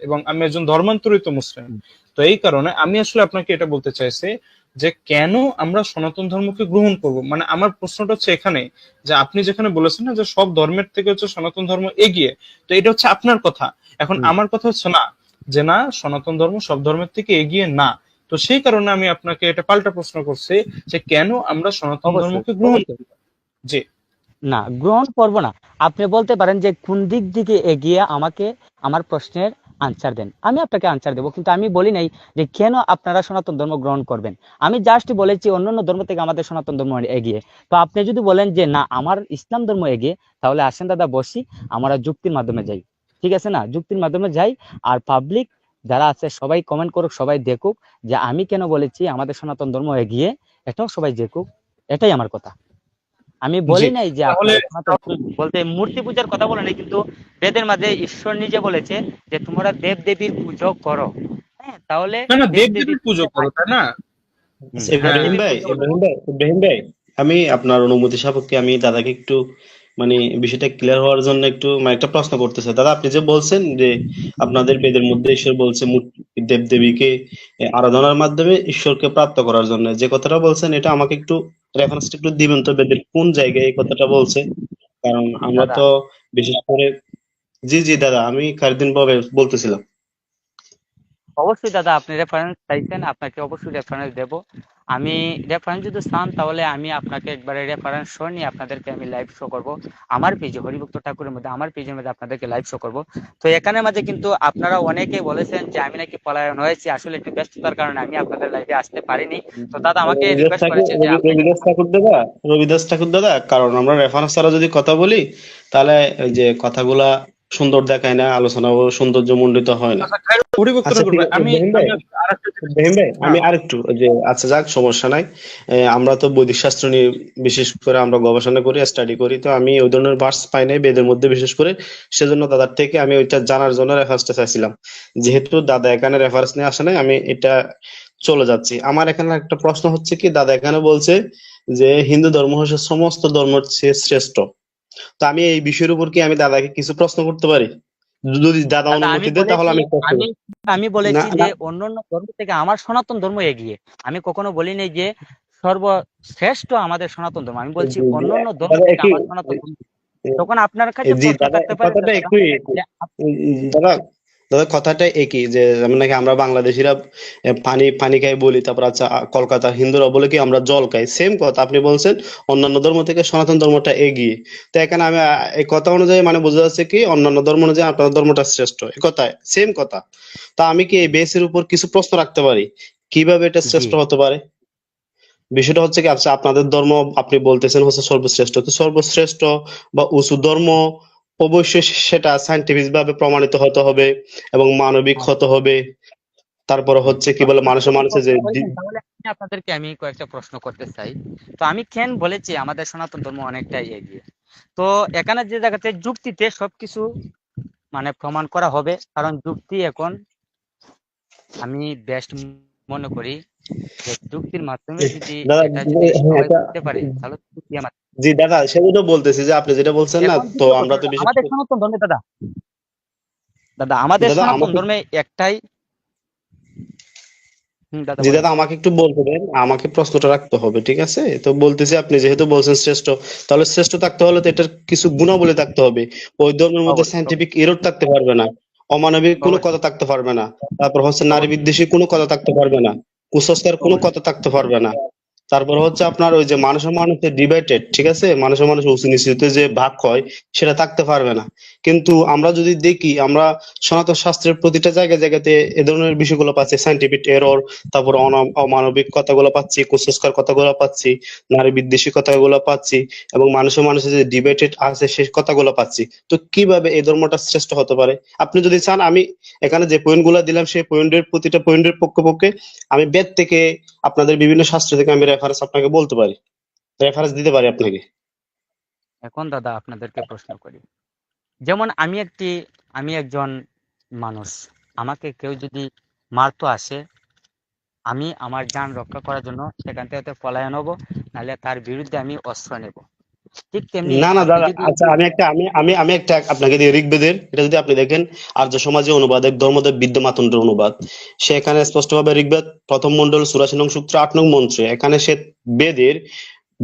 এবং আমি একজন ধর্মান্তরিত মুসলিম। তো এই কারণে আমি আসলে আপনাকে এটা বলতে চাইছি যে কেন আমরা সনাতন ধর্মকে গ্রহণ করব। মানে আমার প্রশ্নটা হচ্ছে এখানে, যে আপনি যেখানে বলেছেন না যে সব ধর্মের থেকে হচ্ছে সনাতন ধর্ম এগিয়ে, তো এটা হচ্ছে আপনার কথা। এখন আমার কথা হচ্ছে না, যে না, সনাতন ধর্ম সব ধর্মের থেকে এগিয়ে না। তো সেই কারণে আমি আপনাকে এটা পাল্টা প্রশ্ন করছি, যে কেন আমরা সনাতন অবশ্যই ধর্মকে গ্রহণ করব। জি। না, গ্রহণ করব না। আপনি বলতে পারেন যে কোন দিক দিকে এগিয়ে, আমাকে আমার প্রশ্নের আনসার দেন, আমি আপনাকে আনসার দেবো। কিন্তু আমি বলি নাই যে কেন আপনারা সনাতন ধর্ম গ্রহণ করবেন। আমি জাস্ট বলেছি অন্যান্য ধর্ম থেকে আমাদের সনাতন ধর্ম এগিয়ে। তো আপনি যদি বলেন যে না আমার ইসলাম ধর্ম এগিয়ে, তাহলে আসেন দাদা বসি, আমরা যুক্তির মাধ্যমে যাই। ঠিক আছে না, যুক্তির মাধ্যমে যাই। আর পাবলিক যারা আছে সবাই কমেন্ট করুক, সবাই দেখুক যে আমি কেন বলেছি আমাদের সনাতন ধর্ম এগিয়ে, এটাও সবাই দেখুক। এটাই আমার কথা। আমি জি, বলি নাই যে তাহলে আপনারা বলতে মূর্তি পূজার কথা বলে নাই, কিন্তু বেদের মাঝে ঈশ্বর নিজে বলেছে যে তোমরা দেব দেবীর পুজো করো। হ্যাঁ, তাহলে না না, দেব দেব দেবীর দেবীর পুজো করো, তাই না? আচ্ছা, দেব হ্যাঁ। ইব্রাহিম দেবীর ভাই, পুজো করো। আমি আপনার অনুমতি সাপেক্ষে আমি দাদাকে একটু মানে বিষয়টা ক্লিয়ার হওয়ার জন্য একটু মানে একটা প্রশ্ন করতে চাই। দাদা, আপনি যে বলছেন যে আপনাদের বেদের মধ্যে ঈশ্বর বলছে দেব দেবীকে আরাধনার মাধ্যমে ঈশ্বরকে প্রাপ্ত করার জন্য, যে কথাটা বলছেন এটা আমাকে একটু রেফারেন্সটা একটু দিবেন তো, বেদের কোন জায়গায় এই কথাটা বলছে? কারণ আমরা দাদা তো বিশেষ করে, জি জি দাদা, আমি খারিদিন ভাবে বলতেছিলাম। অবশ্যই দাদা, আপনি রেফারেন্স চাইছেন, আপনাকে অবশ্যই রেফারেন্স দেব। আমি রেফারেন্স যদি চান তাহলে আমি আপনাকে একবারে রেফারেন্স শো নিয়ে আপনাদেরকে আমি লাইভ শো করব আমার পেজে, হরিভক্ত ঠাকুরের মধ্যে আমার পেজের মধ্যে আপনাদেরকে লাইভ শো করব। তো এখানে মাঝে কিন্তু আপনারা অনেকে বলেছেন যে আমি নাকি পলায়ন হয়েছি, আসলে একটু ব্যস্ততার কারণে আমি আপনাদের লাইভে আসতে পারিনি। তো দাদা আমাকে রবিদাস রিকোয়েস্ট ঠাকুর করেছে যে আপনি রবিদাস ঠাকুর দাদা, রবিদাস ঠাকুর দাদা, কারণ আমরা রেফারেন্স ছাড়া যদি কথা বলি তাহলে ওই যে কথাগুলা সুন্দর দেখায় না, আলোচনা সৌন্দর্য মণ্ডিত হয় না। আচ্ছা, হরিভক্ত আচ্ছা ঠাকুর ঠিক ভাই, আছে আমি ইব্রাহিম ভাই, আমি আরেকটা জিনিস। ইব্রাহিম ভাই আমি হ্যাঁ, আরেকটু যে, আচ্ছা যাক, সমস্যা নাই। আমরা তো বৈদিক শাস্ত্র নিয়ে বিশেষ করে আমরা গবেষণা করি, স্টাডি করি, তো আমি ওই ধরনের ভার্স পাই নাই বেদের মধ্যে বিশেষ করে। সেজন্য দাদার থেকে আমি ওইটা জানার জন্য রেফারেন্সটা চাইছিলাম। যেহেতু দাদা এখানে রেফারেন্স নিয়ে আসে নাই, আমি এটা চলে যাচ্ছি। আমার এখানে একটা প্রশ্ন হচ্ছে কি, দাদা এখানে বলছে যে হিন্দু ধর্ম হচ্ছে সমস্ত ধর্মের চেয়ে শ্রেষ্ঠ। তো আমি এই বিষয়ের উপর কি আমি দাদাকে কিছু প্রশ্ন করতে পারি? যদি দাদা দাদা আমি অনুমতি দেয় তাহলে বলেছি, আমি প্রশ্ন আমি করব। আমি না বলেছি যে না, অন্যান্য ধর্ম থেকে আমার সনাতন ধর্ম এগিয়ে। আমি কখনো বলি নাই যে সর্বশ্রেষ্ঠ আমাদের সনাতন ধর্ম, আমি বলছি অন্যান্য ধর্ম দাদা থেকে একটু, আমার সনাতন ধর্ম। তখন আপনার কাছে জি প্রশ্ন দাদা থাকতে পারে যে কথাটা দাদা, একটু যে দাদা, দাদা কথাটা একই, যে যেমন নাকি আমরা বাংলাদেশিরা পানি পানি খাই বলি, তারপর আচ্ছা কলকাতা হিন্দুরা বলে কি আমরা জল খাই, সেম কথা আপনি বলছেন অন্যান্য ধর্ম থেকে সনাতন ধর্মটা এগিয়ে। তো এখানে আমি এই কথা অনুযায়ী মানে বোঝা যাচ্ছে কি অন্যান্য ধর্ম অনুযায়ী আপনার ধর্মটা শ্রেষ্ঠ, এই কথায় সেম কথা। তা আমি কি এই বেসের উপর কিছু প্রশ্ন রাখতে পারি, কিভাবে এটা জি শ্রেষ্ঠ হতে পারে? বিষয়টা হচ্ছে কি, আচ্ছা আপনাদের ধর্ম আপনি বলতেছেন হচ্ছে সর্বশ্রেষ্ঠ, তো সর্বশ্রেষ্ঠ বা উঁচু ধর্ম অবশ্যই সেটা সায়েন্টিফিক ভাবে প্রমাণিত হতে হবে এবং মানবিক হতে হবে। তারপরে জি হচ্ছে তো কি বলে, আপনারা মানুষে যখন মানুষে যে প্রশ্ন করেছেন তাহলে আমি কয়েকটা প্রশ্ন করতে চাই। তো আমি কেন বলেছি আমাদের সনাতন ধর্ম অনেকটাই এগিয়ে। তো এখানে যে জায়গাতে যুক্তিতে সবকিছু মানে প্রমাণ করা হবে, কারণ যুক্তি এখন আমি বেস্ট মনে করি যে যুক্তির মাধ্যমে যদি দাদা, এটা যদি হ্যাঁ, সবাই এটা বুঝতে পারে তাহলে যুক্তি আমার। জি দাদা, সেগুলো বলতেছি যে আপনি যেটা বলছেন না, এখন তো দ্বিতীয় আমরা কথা তো হলো, বিশেষ আমাদের করে, সনাতন ধর্মে দাদা, দাদা আমাদের দাদা সনাতন আমাকে, ধর্মে একটাই। দাদা জি বলেন। দাদা আমাকে একটু বলতে দেন, আমাকে প্রশ্নটা রাখতে হবে, ঠিক আছে? তো বলতেছি আপনি যেহেতু বলছেন শ্রেষ্ঠ, তাহলে শ্রেষ্ঠ থাকতে হলে তো এটার কিছু গুণাবলী থাকতে হবে। ওই ধর্মের মধ্যে অবশ্যই সায়েন্টিফিক এরর থাকতে পারবে না, অমানবিক কোনো কথা অবশ্যই থাকতে পারবে না, তারপর হচ্ছে নারী অবশ্যই বিদ্বেষী কোনো কথা থাকতে পারবে না, কুসংস্কার কোনো অবশ্যই কথা থাকতে পারবে না। তারপর হচ্ছে আপনার ওই যে মানুষের মানুষের ডিভাইডেড, ঠিক আছে, মানুষের মানুষ উঁচু নিচুতে যে ভাগ হয় সেটা থাকতে পারবে না। কিন্তু আমরা যদি দেখি, আমরা সনাতন শাস্ত্রের প্রতিটা জায়গায় জায়গাতে এ ধরনের বিষয়গুলো পাচ্ছি, সাইন্টিফিক এরর, তারপর অমানবিক কথাগুলো পাচ্ছি, কুসংস্কার কথাগুলো পাচ্ছি, নারী বিদ্বেষী কথাগুলো পাচ্ছি, এবং মানুষের মানুষের যে ডিবেটেড আছে সেই কথাগুলো পাচ্ছি। তো কিভাবে এই ধর্মটা শ্রেষ্ঠ হতে পারে? আপনি যদি চান আমি এখানে যে পয়েন্ট গুলা দিলাম সেই পয়েন্টের প্রতিটা পয়েন্টের পক্ষে পক্ষে আমি বেদ থেকে, আপনাদের বিভিন্ন শাস্ত্র থেকে আমি রেফারেন্স আপনাকে বলতে পারি, রেফারেন্স দিতে পারি আপনাকে। এখন দাদা আপনাদেরকে প্রশ্ন করি, যেমন আমি একজন মানুষ, আমাকে কেউ যদি মারতো আসে, আমি আমার জান রক্ষা করার জন্য সেখান থেকে পলায়ন হবো, নাহলে তার বিরুদ্ধে আমি অস্ত্র নেব। ঠিক তেমনি না না আপনি দাদা, যদি আচ্ছা আমি একটা আপনাকে দিয়ে ঋগ্বেদের, এটা যদি আপনি দেখেন আর্য সমাজে অনুবাদ, এক ধর্মদেব বিদ্যমাতন্ডের অনুবাদ, সে এখানে স্পষ্টভাবে ঋগ্বেদ প্রথম মন্ডল ৮৪ নং সূত্র ৮ নং মন্ত্রে এখানে সে বেদের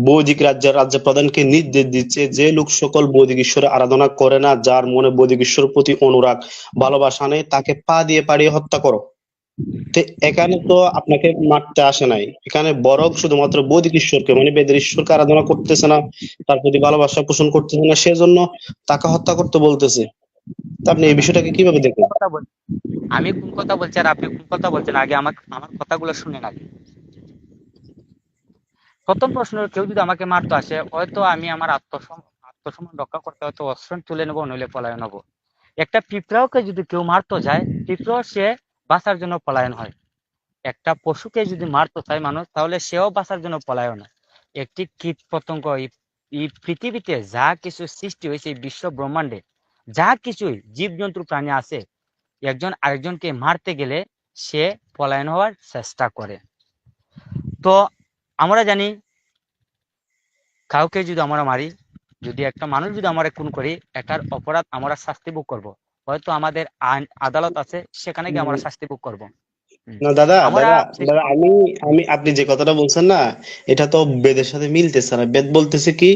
বৈদিক রাজ্য প্রধানকে নির্দেশ দিচ্ছে যে লোক সকল বৈদিক ঈশ্বরের আরাধনা করে না, যার মনে বৈদিক ঈশ্বরের প্রতি অনুরাগ ভালোবাসা নেই, তাকে পা দিয়ে পাড়িয়ে হত্যা করো। তো এখানে তো আপনাকে মারতে আসে নাই, এখানে বরং শুধুমাত্র বৈদিক ঈশ্বরকে মানে বেদের ঈশ্বরকে আরাধনা করতেছে না, তার প্রতি ভালোবাসা পোষণ করতেছে না, সেজন্য তাকে হত্যা করতে বলতেছে। তা আপনি এই দাদা, বিষয়টাকে কিভাবে দেখেন? কথা বল, আমি কোন কথা বলছি আর আপনি কোন কথা বলছেন, আগে আমার আমার কথাগুলো শুনেন আগে। প্রথম প্রশ্ন, কেউ যদি আমাকে মারতে আসে, হয়তো আমি আমার আত্মসম্মান রক্ষা করতে হয়তো অস্ত্র তুলে নেবো, নইলে পলায়ন হবো। একটা পিঁপড়াকে যদি কেউ মারতে যায়, পিঁপড়াও সে বাঁচার জন্য পলায়ন হয়। একটা পশুকে যদি মারতে চায় মানুষ, তাহলে সেও বাঁচার জন্য পলায়ন হয়। একটি কীট পতঙ্গ, এই পৃথিবীতে যা কিছু সৃষ্টি হয়েছে, এই বিশ্ব ব্রহ্মাণ্ডে যা কিছুই জীবজন্তু প্রাণী আছে, একজন আরেকজনকে মারতে গেলে সে পলায়ন হওয়ার চেষ্টা করে। তো আমরা জানি, কাউকে যদি আমরা মারি, যদি একটা মানুষ যদি আমরা খুন করি, এটার অপরাধ আমরা শাস্তি ভোগ করবো। হয়তো আমাদের আইন আদালত আছে, সেখানে গিয়ে আমরা শাস্তি ভোগ করবো। না দাদা, আমরা দাদা আমি আমি আপনি যে কথাটা বলছেন না, এটা তো বেদের সাথে মিলতেছে না। বেদ বলতেছে কি,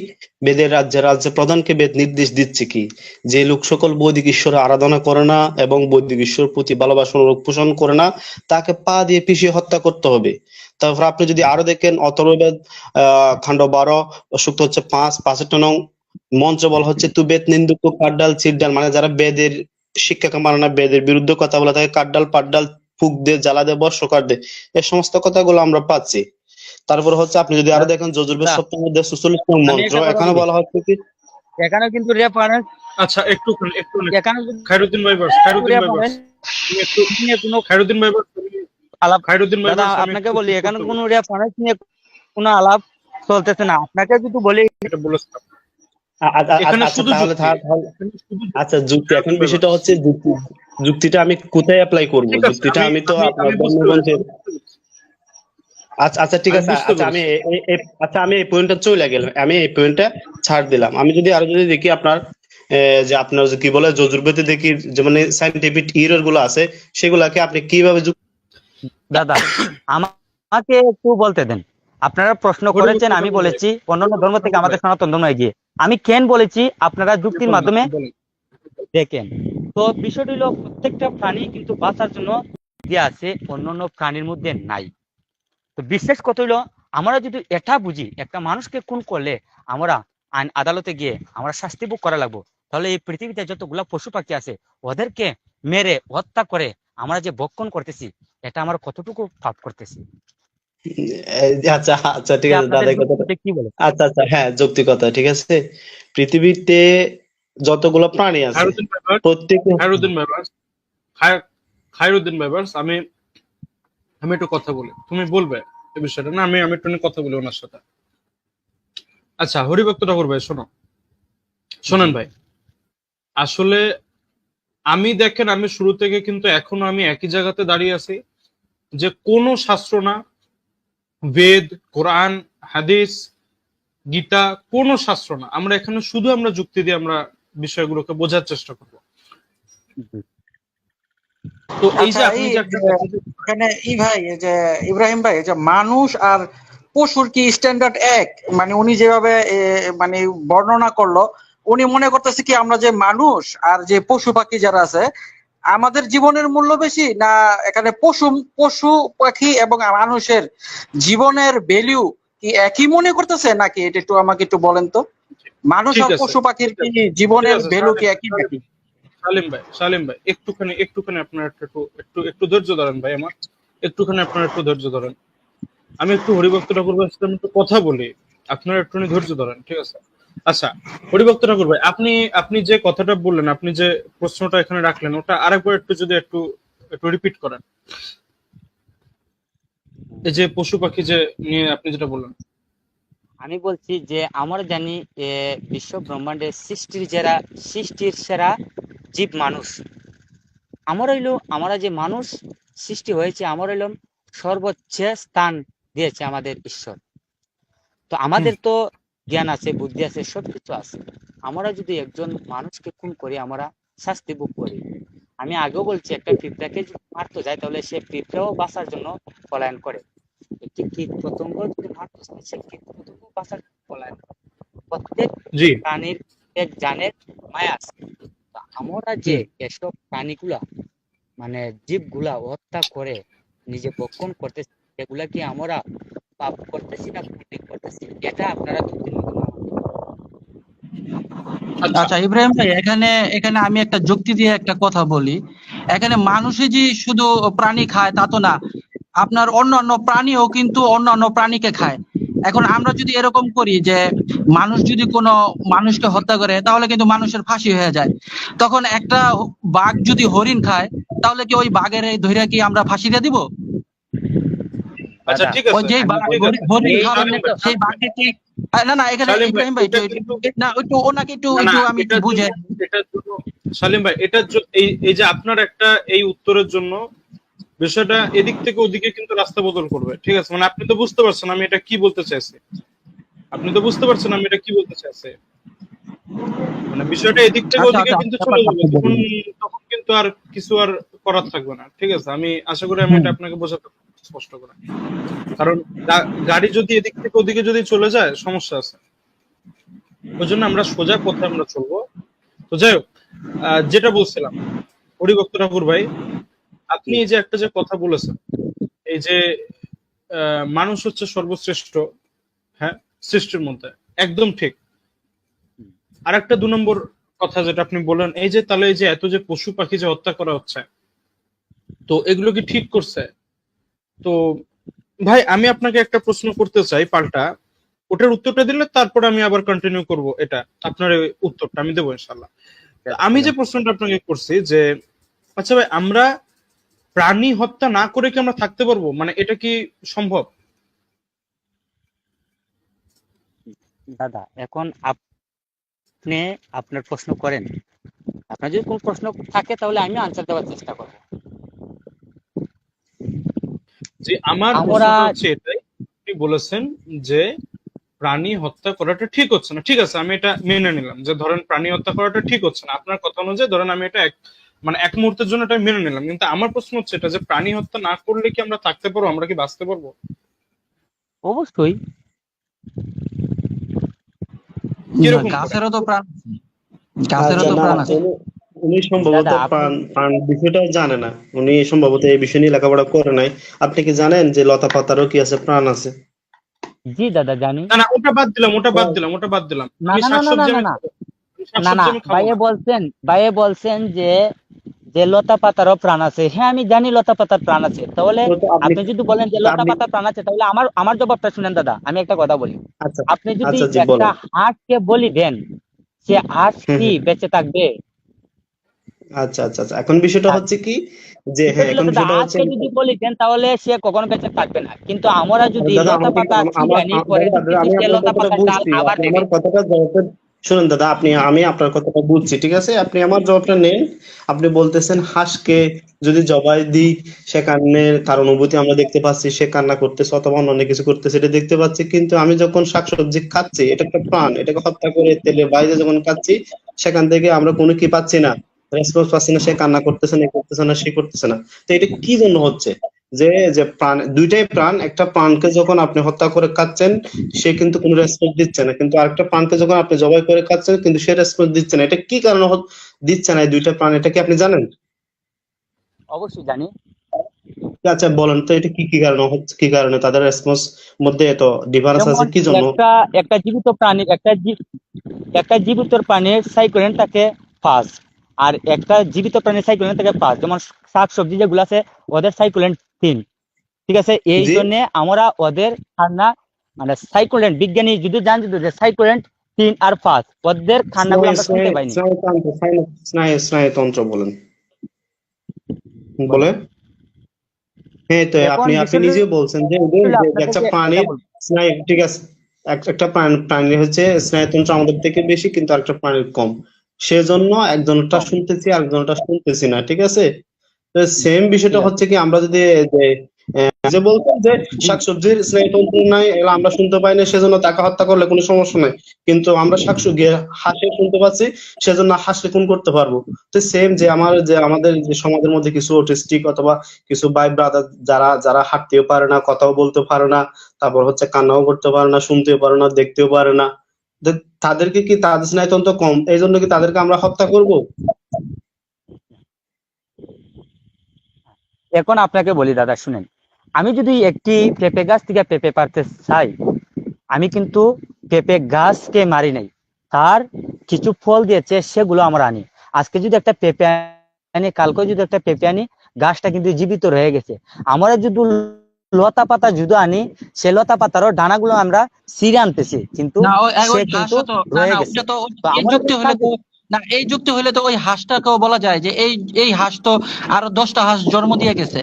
বেদের রাজ্য প্রধানকে বেদ নির্দেশ দিচ্ছে কি, যে লোক সকল বৈদিক ঈশ্বরের আরাধনা করে না এবং বৈদিক ঈশ্বরের প্রতি ভালোবাসা অনুরাগ পোষণ করে না, তাকে পা দিয়ে পিষিয়ে হত্যা করতে হবে। তারপর আপনি যদি আরো দেখেন অথর্ববেদ খণ্ড ১২ সূক্ত হচ্ছে ৫ নং মন্ত্র বলা হচ্ছে, তু বেদ নিন্দুক কাঠডাল চিরডাল, মানে যারা বেদের শিক্ষাকে মানে না, বেদের বিরুদ্ধে কথা বলে তাকে কাঠডাল পাটডাল ফুক দে, জ্বালা দে, বর্ষকার দে, এই সমস্ত কথাগুলো আমরা পাচ্ছি। তারপর হচ্ছে আপনি যদি আরো দেখেন যজুর্বেদ দাদা, সপ্তম অধ্যায় ৪৬ নং আমি মন্ত্র, একটা কথা এখানে বলি, বলা হচ্ছে কি, এখানে কিন্তু রেফারেন্স, আচ্ছা একটুখানি একটুখানি এখানে কিন্তু খায়রুদ্দিন ভাইবার্স, খায়রুদ্দিন ভাইবার্স, রেফারেন্স তুমি একটু নিয়ে কোনো খায়রুদ্দিন ভাইবার্স, আলাপ, খায়রুদ্দিন দাদা ভাইবার্স, আমি আপনাকে একটু বলি, কি এখানে করতে কোনো বলি, রেফারেন্স নিয়ে কোনো আলাপ চলতেছে না। আপনাকে যদি বলি, এটা বলেছিলাম। আচ্ছা এখানে আচ্ছা, শুধু তাহলে যুক্তি, এখানে শুধু আচ্ছা যুক্তি, এখন খায়রুদ্দিন বিষয়টা ভাইবার্স। হচ্ছে যুক্তিটা আমি কোথায় অ্যাপ্লাই করব? ঠিক আছে, যুক্তিটা আমি আমি তো আমি আপনার আমি বুঝতে পেরেছি, ধর্মগ্রন্থের, আচ্ছা আচ্ছা ঠিক আমি আছে, বুঝতে আচ্ছা আমি পেরেছি। আচ্ছা আমি এই পয়েন্টটা চলে গেলাম, আমি এই পয়েন্টটা ছাড় দিলাম। আমি যদি আরো যদি দেখি আপনার যে আপনার যে কি বলে যজুর্বেদে দেখি যে মানে সাইন্টিফিক ইরর গুলো আছে, সেগুলাকে আপনি কিভাবে দাদা আমাকে একটু বলতে দেন। আপনারা প্রশ্ন করেছেন, হরিভক্ত আমি ঠাকুর ভাই, বলেছি অন্যান্য ধর্ম থেকে ঠাকুর ভাই, আমাদের সনাতন ধর্ম এগিয়ে। আমি কেন বলেছি আপনারা যুক্তির বলেন, মাধ্যমে আপনি বলেন। দেখেন। তো বিষয়টি হলো, প্রত্যেকটা প্রাণী কিন্তু বাঁচার জন্য দিয়ে আছে, অন্যান্য প্রাণীর মধ্যে নাই। তো বিশেষ কথা হইলো, আমরা যদি এটা বুঝি, একটা মানুষকে খুন করলে আমরা আইন আদালতে গিয়ে আমরা শাস্তি ভোগ করা লাগবো, তাহলে এই পৃথিবীতে যতগুলা পশু পাখি আছে, ওদেরকে মেরে হত্যা করে আমরা যে ভক্ষণ করতেছি, এটা আমরা কতটুকু পাপ করতেছি? আচ্ছা আচ্ছা ঠিক যে আছে আপনাদের দাদা, এই কথাটা, যুক্তিতে কি বলে? আচ্ছা আচ্ছা হ্যাঁ যৌক্তিকতা, ঠিক আছে। পৃথিবীতে যতগুলো প্রাণী আছে খায়রুদ্দিন ভাইবার্স, প্রত্যেকে, খায়রুদ্দিন ভাইবার্স, খায়রুদ্দিন ভাইবার্স, আমি আমি একটু কথা বলি, তুমি বলবে এই বিষয়টা না, আমি আমি একটু নিয়ে কথা বলি ওনার সাথে। আচ্ছা হরিভক্ত ঠাকুর ভাই, শোনো, শোনেন ভাই, আসলে আমি দেখেন, আমি শুরু থেকে কিন্তু এখনো আমি একই জায়গাতে দাঁড়িয়ে আছি, যে কোনো শাস্ত্র না, বেদ, কোরআন, হাদিস, গীতা, কোনো শাস্ত্র না, আমরা এখানে শুধু আমরা যুক্তি দিয়ে আমরা বিষয়গুলোকে বোঝার চেষ্টা করব। তো এই যে আচ্ছা, আপনি এই যে একটা যে কথা যে, এখানে ভাই, এই যে ইব্রাহিম ভাই, এই যে মানুষ আর পশুর কি স্ট্যান্ডার্ড এক? মানে উনি যেভাবে মানে বর্ণনা করলো, উনি মনে করতেছে কি আমরা যে মানুষ আর যে পশু পাখি যারা আছে, আমাদের জীবনের মূল্য বেশি, না এখানে পশু পশু পাখি এবং মানুষের জীবনের ভ্যালু কি একই মনে করতেছে নাকি? এটা একটু আমাকে একটু বলেন তো, মানুষ ঠিক আর আছে, পশু পাখির ঠিক কি আছে, ঠিক জীবনের আছে, ভ্যালু কি একই নাকি? সালিম ভাই একটুখানি একটুখানি আপনার একটু একটু একটু ধৈর্য ধরেন ভাই আমার, একটুখানি আপনার একটু ধৈর্য ধরেন, আমি একটু হরিভক্ত ঠাকুর ভাইয়ের সাথে আমি একটু কথা বলি, আপনারা একটু ধৈর্য ধরেন, ঠিক আছে? আচ্ছা হরিভক্ত ঠাকুর ভাই, আপনি আপনি যে কথাটা বললেন, আপনি যে প্রশ্নটা এখানে রাখলেন, ওটা আরেকবার একটু যদি একটু একটু রিপিট করেন, এই যে পশু পাখি যে নিয়ে আপনি যেটা বললেন। আমি বলছি যে আমরা জানি, বিশ্ব ব্রহ্মাণ্ডের সৃষ্টির সেরা জীব মানুষ। আমরা যে মানুষ সৃষ্টি হয়েছে, আমরা হইলাম সর্বোচ্চ স্থান দিয়েছে আমাদের ঈশ্বর। তো হুম, আমাদের তো জ্ঞান আছে, বুদ্ধি আছে, সবকিছু আছে। আমরা যদি একজন মানুষকে খুন করি, আমরা শাস্তি ভোগ করি। আমি আগেও বলছি, একটা পিঁপড়াকে যদি মারতে যায় তাহলে সে পিঁপড়াও বাঁচার জন্য পলায়ন করে। একটি কীট পতঙ্গ যদি মারতে যায়, সে কীট পতঙ্গ বাঁচার জন্য পলায়ন করে। প্রত্যেক জি। প্রাণীর এক জানের মায়া আছে। তা আমরা যে এসব প্রাণীগুলা মানে জীবগুলা হত্যা করে নিজে ভক্ষণ করতেছি, এগুলা কি আমরা পাপ করতেছি না পুণ্য করতেছি? এটা আপনারা বুঝতে হবে। আচ্ছা, আচ্ছা ইব্রাহিম ভাই, এখানে এখানে আমি একটা যুক্তি দিয়ে একটা কথা বলি। এখানে মানুষই যে শুধু প্রাণী খায় তা তো না, আপনার অন্যান্য প্রাণীও কিন্তু অন্যান্য প্রাণীকে খায়। এখন আমরা যদি এরকম করি যে মানুষ যদি কোনো মানুষকে হত্যা করে তাহলে কিন্তু মানুষের ফাঁসি হয়ে যায়। তখন একটা বাঘ যদি হরিণ খায় তাহলে কি ওই বাঘের এই ধইরা কি আমরা ফাঁসি দিয়ে দিব? আচ্ছা, দাদা, ঠিক ওই আছে, যেই আমি বাঘ ঠিক আছে। হরিণ এই খাওয়াবে জন্য তো সেই বাঘকে কি না না এখানে সালিম ভাই, ইব্রাহিম ভাই এটা কিন্তু না একটু ওনাকে একটু না, না, একটু আমি একটু এটার বুঝে জন্য, এটার জন্য সালিম ভাই, এই যে আপনার একটা এই উত্তরের জন্য বিষয়টা এদিক থেকে ওদিকে কিন্তু রাস্তা বদল করবে, ঠিক আছে? মানে আপনি তো বুঝতে পারছেন আমি এটা কি বলতে চাইছি, আপনি তো বুঝতে পারছেন আমি এটা কি বলতে চাইছি। মানে বিষয়টা এদিক থেকে আচ্ছা ওদিকে আচ্ছা কিন্তু চলে ব্যাপারটা যাবে, আপনি বলুন। তখন কিন্তু আর কিছু আর করার থাকবে না, ঠিক আছে? আমি আশা করি আমি এটা আপনাকে বোঝাতে পারবো স্পষ্ট করে। কারণ গাড়ি যদি এদিক থেকে ওদিকে যদি চলে যায় সমস্যা আছে, ওই জন্য আমরা সোজা পথে আমরা চলবো। তো যাই হোক, যেটা বলছিলাম হরিভক্ত ঠাকুর ভাই, আপনি এই যে একটা যে কথা বলেছেন, এই যে মানুষ হচ্ছে সর্বশ্রেষ্ঠ, হ্যাঁ, সৃষ্টির মধ্যে একদম ঠিক। আর একটা 2 নম্বর কথা যেটা আপনি বললেন, এই যে তাহলে এই যে এত যে পশু পাখি যে হত্যা করা হচ্ছে, তো এগুলো কি ঠিক করছে? তো ভাই আমি আপনাকে একটা প্রশ্ন করতে চাই পাল্টা, ওটার উত্তরটা দিলে তারপরে আমি আবার কন্টিনিউ করব, এটা আপনার এই উত্তরটা আমি দেবো ইনশাল্লাহ। আমি যে প্রশ্নটা আপনাকে করছি যে, আচ্ছা ভাই, আমরা প্রাণী হত্যা না করে কি আমরা থাকতে পারবো? মানে এটা কি সম্ভব? দাদা, এখন আপনি আপনার প্রশ্ন করেন। আপনার যদি কোনো প্রশ্ন থাকে তাহলে আমি আনসার দেওয়ার চেষ্টা করব। যে আমার আমরা প্রশ্নটা হচ্ছে এটাই, আপনি বলেছেন যে প্রাণী হত্যা করাটা ঠিক হচ্ছে না, ঠিক আছে, আমি এটা মেনে নিলাম যে ধরেন প্রাণী হত্যা করাটা ঠিক হচ্ছে না, আপনার কথা অনুযায়ী ধরেন আমি এটা মানে এক মুহূর্তের জন্য এটা মেনে নিলাম, কিন্তু আমার প্রশ্ন হচ্ছে এটা যে প্রাণী হত্যা না করলে কি আমরা থাকতে পারবো, আমরা কি বাঁচতে পারবো? অবশ্যই। কিরকম করে? গাছেরও তো প্রাণ আছে, গাছেরও আচ্ছা, তো না, প্রাণ আছে। উনি সম্ভবত দাদা, আপনি প্রাণ প্রাণ বিষয়টা জানে না। উনি সম্ভবত এই বিষয় নিয়ে লেখাপড়া করে নাই। আপনি কি জানেন যে লতা পাতারও কি আছে, প্রাণ আছে? জি দাদা জানি। না, না, ওটা বাদ দিলাম, ওটা বাদ দিলাম। না আমি না না না না শাকসবজি না আমি না খাবো, না না, শাকসবজি আমি খাবো ভাইয়ে না। বলছেন, যে যে লতা পাতারও প্রাণ আছে। হ্যাঁ, আমি জানি লতা পাতার প্রাণ আছে। তাহলে তো আপনি আপনি যদি বলেন যে তা লতা আপনি পাতার প্রাণ আছে, তাহলে আমার আমার জবাবটা শুনেন দাদা, আমি একটা কথা বলি। আচ্ছা, আপনি যদি আচ্ছা, জি একটা বলেন। হাঁসকে বলি দেন, সে হাঁস হুম, কি হুম। বেঁচে থাকবে? আচ্ছা, আচ্ছা, আচ্ছা, এখন বিষয়টা আর হচ্ছে কি, যে বুঝতে হ্যাঁ, দিলে এখন দাদা, বিষয়টা হচ্ছে হাঁসকে যদি বলি দেন তাহলে সে কখনো বেঁচে থাকবে না। কিন্তু আমরা যদি দাদা লতা আমাকে পাতা আমার ছিঁড়ানি পরে দাদা, দিতেছি, আমি সে আপনার লতা কথাটা পাতার ডাল বুঝছি, আবার আপনি দেবে। আমার কথাটা জবাবটা শুনুন দাদা, আমি আপনার কথাটা বুঝছি, ঠিক আছে? আপনি আমার জবাবটা নেন। আপনি বলতেছেন হাঁসকে যদি জবাই দিই, সেখানে তার অনুভূতি আমরা দেখতে পাচ্ছি, সে কান্না করতেছে অথবা অন্য কিছু করতেছে, এটা দেখতে পাচ্ছি। কিন্তু আমি যখন শাকসবজি খাচ্ছি, এটা একটা প্রাণ, এটাকে হত্যা করে তেলে বাইরে যখন খাচ্ছি, সেখান থেকে আমরা কোনো কি পাচ্ছি না, রেসপন্স পাচ্ছি না। সে কান্না করতেছে না, এ করতেছে না, সে করতেছে না। তো এটা কি জন্য হচ্ছে? যে যে প্রাণ, দুইটাই প্রাণ। একটা প্রাণকে যখন আপনি হত্যা করে খাচ্ছেন, সে কিন্তু কোনো রেসপন্স দিচ্ছে না, কিন্তু আরেকটা প্রাণকে যখন আপনি জবাই করে খাচ্ছেন, কিন্তু সে রেসপন্স দিচ্ছে না। এটা কি কারণে দিচ্ছে না এই দুইটা প্রাণ? এটা কি আপনি জানেন? অবশ্যই জানি। আচ্ছা বলেন তো, এটা কি কি কারণে হচ্ছে, কি কারণে তাদের রেসপন্স মধ্যে এত ডিফারেন্স আছে, যেমন কি জন্য? একটা একটা জীবিত প্রাণী, একটা জীবিত প্রাণীর সাইক্লোন থাকে ফাস্ট, আর একটা জীবিত প্রাণীর সাইক্লোন থাকে ফাস্ট। যেমন শাকসবজি যেগুলো আছে, ওদের সাইক্লোন 3। ঠিক আছে, এই জি, জন্য আমরা ওদের খান্না মানে সাইক্লোন, বিজ্ঞানী যদি জানতো যে সাইক্লোন 3 আর 5, ওদের খান্নাগুলো স্নায়ু আমরা স্নায়ু শুনতে পাইনি। স্নায়ুতন্ত্র, স্নায়ুতন্ত্র বলেন, বলেন। বলে। হ্যাঁ, তো এখন আপনি আপনি বিষয়টা নিজেও বলছেন যে যে আপনাকে একটা এটা প্রাণীর বলবো। স্নায়ু, ঠিক আছে, একটা প্রাণীর হচ্ছে স্নায়ুতন্ত্র আমাদের থেকে বেশি, কিন্তু আরেকটা প্রাণীর কম। সেজন্য একজনটা কম। শুনতেছি, আরেকজনটা শুনতেছি না, ঠিক আছে? তো সেম বিষয়টা ঠিক আছে। হচ্ছে কি, আমরা যদি যে যে বলছেন যে শাকসবজির স্নায়ুতন্ত্র নাই, এগুলো আমরা শুনতে পাই না, সেজন্য তাকে হত্যা করলে কোনো সমস্যা নাই। কিন্তু আমরা শাকসবজি হাঁসে শুনতে পাচ্ছি, সেজন্য হাঁসকে খুন করতে পারবো। তো সেম যে আমাদের যে সমাজের মধ্যে কিছু অটিস্টিক অথবা কিছু ভাই ব্রাদার যারা যারা হাঁটতেও পারে না, কথাও বলতে পারে না, তারপর হচ্ছে কান্নাও করতে পারে না, শুনতেও পারে না, দেখতেও পারে না, তাদেরকে কি তাদের স্নায়ুতন্ত্র কম, এই জন্য কি তাদেরকে আমরা হত্যা করব? এখন আপনাকে বলি দাদা, শুনেন, আমি যদি একটি পেঁপে গাছ থেকে পেঁপে পারতে চাই, আমি কিন্তু পেঁপে গাছকে মারি নাই, তার কিছু ফল দিয়েছে সেগুলো আমরা আনি। আজকে যদি একটা পেঁপে আনি, কালকে যদি একটা পেঁপে আনি, গাছটা কিন্তু জীবিত রয়ে গেছে। আমরা যদি লতা পাতা যদি আনি, সে লতা পাতারও ডানাগুলো আমরা ছিঁড়ে আনতেছি, কিন্তু না সে ওই কিন্তু হাঁসও তো না রয়ে না গেছে। ওটা তো তো এই আমরা যুক্তি হলে তো না এই যুক্তি হলে তো ওই হাঁসটাকেও বলা যায় যে এই হাঁস তো আরো 10টা হাঁস জন্ম দিয়ে গেছে।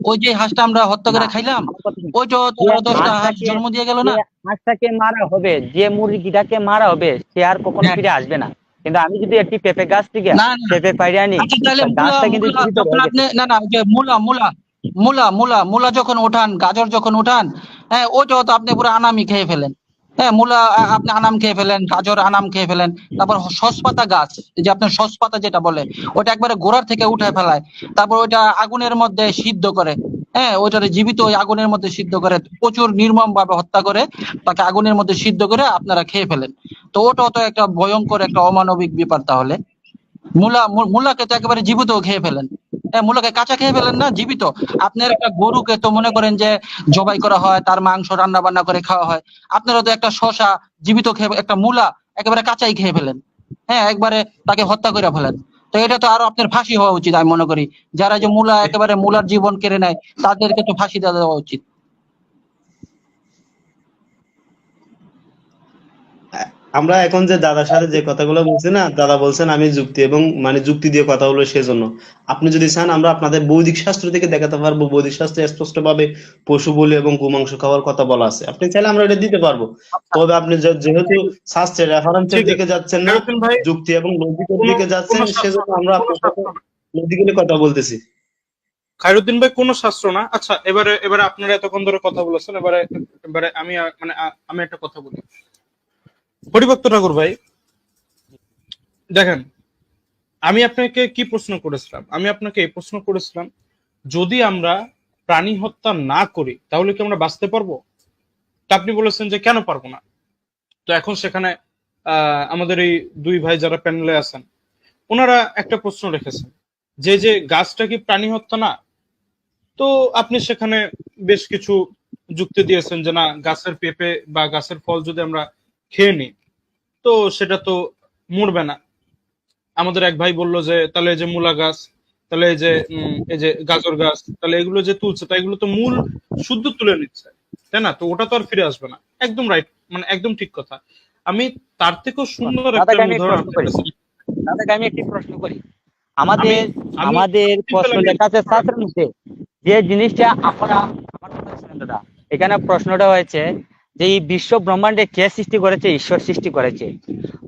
ওই যে হাঁসটা আমরা হত্যা না, করে খাইলাম, আমার কথা শুনুন। ওইটাও তো যে আরো 10টা হাঁস হাঁসটাকে জন্ম দিয়ে গেল যে না। হাঁসটাকে মারা হবে, যে মুরগিটাকে মারা হবে, সে আর কখনো হ্যাঁ ফিরে আসবে না। কিন্তু আমি যদি একটি পেঁপে গাছ থেকে না না পেঁপে পাইরে আনি, আচ্ছা তাহলে তা মূলা গাছটা কিন্তু মূলা জীবিত যখন রয়ে আপনি গেছে। না না ওই যে মূলা মূলা মূলা মূলা মূলা যখন উঠান, গাজর যখন উঠান, হ্যাঁ ওইটাও তো আপনি পুরো আনামি খেয়ে ফেলেন। হ্যাঁ মূলা আপনি আনাম খেয়ে ফেলেন, গাজর আনাম খেয়ে ফেলেন। তারপর শসপাতা গাছ, এই যে আপনার শসপাতা যেটা বলে, ওটা একবারে গোড়ার থেকে উঠায় ফেলায়, তারপর ওইটা আগুনের মধ্যে সিদ্ধ করে। হ্যাঁ ওইটারে জীবিত ওই আগুনের মধ্যে সিদ্ধ করে, প্রচুর নির্মম ভাবে হত্যা করে তাকে আগুনের মধ্যে সিদ্ধ করে আপনারা খেয়ে ফেলেন। তো ওটাও তো একটা ভয়ঙ্কর একটা অমানবিক ব্যাপার তাহলে। মূলাকে তো একেবারে জীবিত খেয়ে ফেলেন। হ্যাঁ মূলাকে কাঁচা খেয়ে ফেলেন না, জীবিত। আপনার একটা গরুকে তো মনে করেন যে জবাই করা হয়, তার মাংস রান্না বান্না করে খাওয়া হয়। আপনারা তো একটা শসা জীবিত খেয়ে, একটা মূলা একেবারে কাঁচাই খেয়ে ফেলেন। হ্যাঁ একবারে তাকে হত্যা করে ফেলেন। তো এটা তো আরো আপনার ফাঁসি হওয়া উচিত আমি মনে করি। যারা যে মূলা একেবারে মূলার জীবন কেড়ে নেয়, তাদেরকে তো ফাঁসি দেওয়া উচিত। আমরা এখন যে দাদার সাথে যে কথাগুলো বলছি না, দাদা বলছেন আমি যুক্তি এবং মানে যুক্তি দিয়ে কথা বলবো, সেজন্য আপনি যদি চান আমরা আপনাদের বৈদিক শাস্ত্র থেকে দেখাতে পারবো। বৈদিক শাস্ত্রে স্পষ্ট ভাবে পশু বলি এবং গোমাংস খাওয়ার কথা বলা আছে, আপনি চাইলে আমরা এটা দিতে পারবো। তবে আপনি যেহেতু শাস্ত্রের রেফারেন্সের ঠিক দিকে আছে যাচ্ছেন না, খায়রুদ্দিন ভাই, যুক্তি এবং লজিকের কোনো দিকে যাচ্ছেন, কোনো শাস্ত্র সেজন্য না, আমরা কোনো আপনার সাথে শাস্ত্র না। লজিক্যালি কথা বলতেছি। খায়রুদ্দিন ভাই কোনো শাস্ত্র না। আচ্ছা এবারে এবারে আপনারা এতক্ষণ ধরে কথা বলেছেন, এবারে এবারে আমি আমি একটা কথা বলি। হরিভক্ত ঠাকুর ভাই, দেখেন, আমি আপনাকে কি প্রশ্ন করেছিলাম? আমি আপনাকে এই প্রশ্ন করেছিলাম, যদি আমরা প্রাণী হত্যা না করি তাহলে কি আমরা বাঁচতে পারবো? তা আপনি বলেছেন যে কেন পারবো না। তো এখন সেখানে আমাদের এই দুই ভাই যারা প্যানেলে আছেন, ওনারা একটা প্রশ্ন রেখেছেন যে যে গাছটা কি প্রাণী হত্যা না? তো আপনি সেখানে বেশ কিছু যুক্তি দিয়েছেন যে না, গাছের পেঁপে বা গাছের ফল যদি আমরা খেয়ে নিই তো সেটা তো মরবে না। আমাদের এক ভাই বলল যে তাহলে এই যে মূলা গাছ, তাহলে এই যে গাজর গাছ, তাহলে এগুলো যে তুলছে তা এগুলো তো মূল শুদ্ধ তুলে নিচ্ছে, তাই না? তো ওটা তো আর ফিরে আসবে না। একদম রাইট, মানে একদম ঠিক কথা। আমি তার থেকেও সুন্দর একটা দাদাকে আমি একটি উদাহরণ প্রশ্ন আপনার করি, কাছে দাদাকে আমি একটি প্রশ্ন করি। আমি আমাদের আমি আমাদের প্রশ্ন সিম্পল লেখা আছে শাস্ত্রের মধ্যে, যে জিনিসটা আমরা, আমার কথা শুনেন দাদা, এখানে প্রশ্নটা হয়েছে যে এই বিশ্ব ব্রহ্মাণ্ডে কে সৃষ্টি করেছে? ঈশ্বর সৃষ্টি করেছে।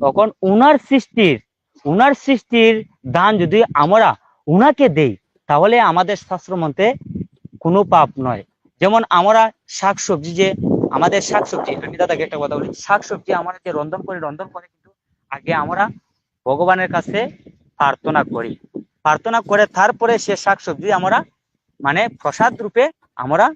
তখন উনার সৃষ্টির দান যদি আমরা উনাকে দেই, তাহলে আমাদের শাস্ত্র মতে কোনো পাপ নয়। যেমন আমরা শাকসবজি, যে আমাদের শাকসবজি, আমি দাদাকে একটা কথা বলি, শাকসবজি আমরা যে রন্ধন করে কিন্তু আগে আমরা ভগবানের কাছে প্রার্থনা করে তারপরে সে শাকসবজি আমরা মানে প্রসাদ রূপে আমরা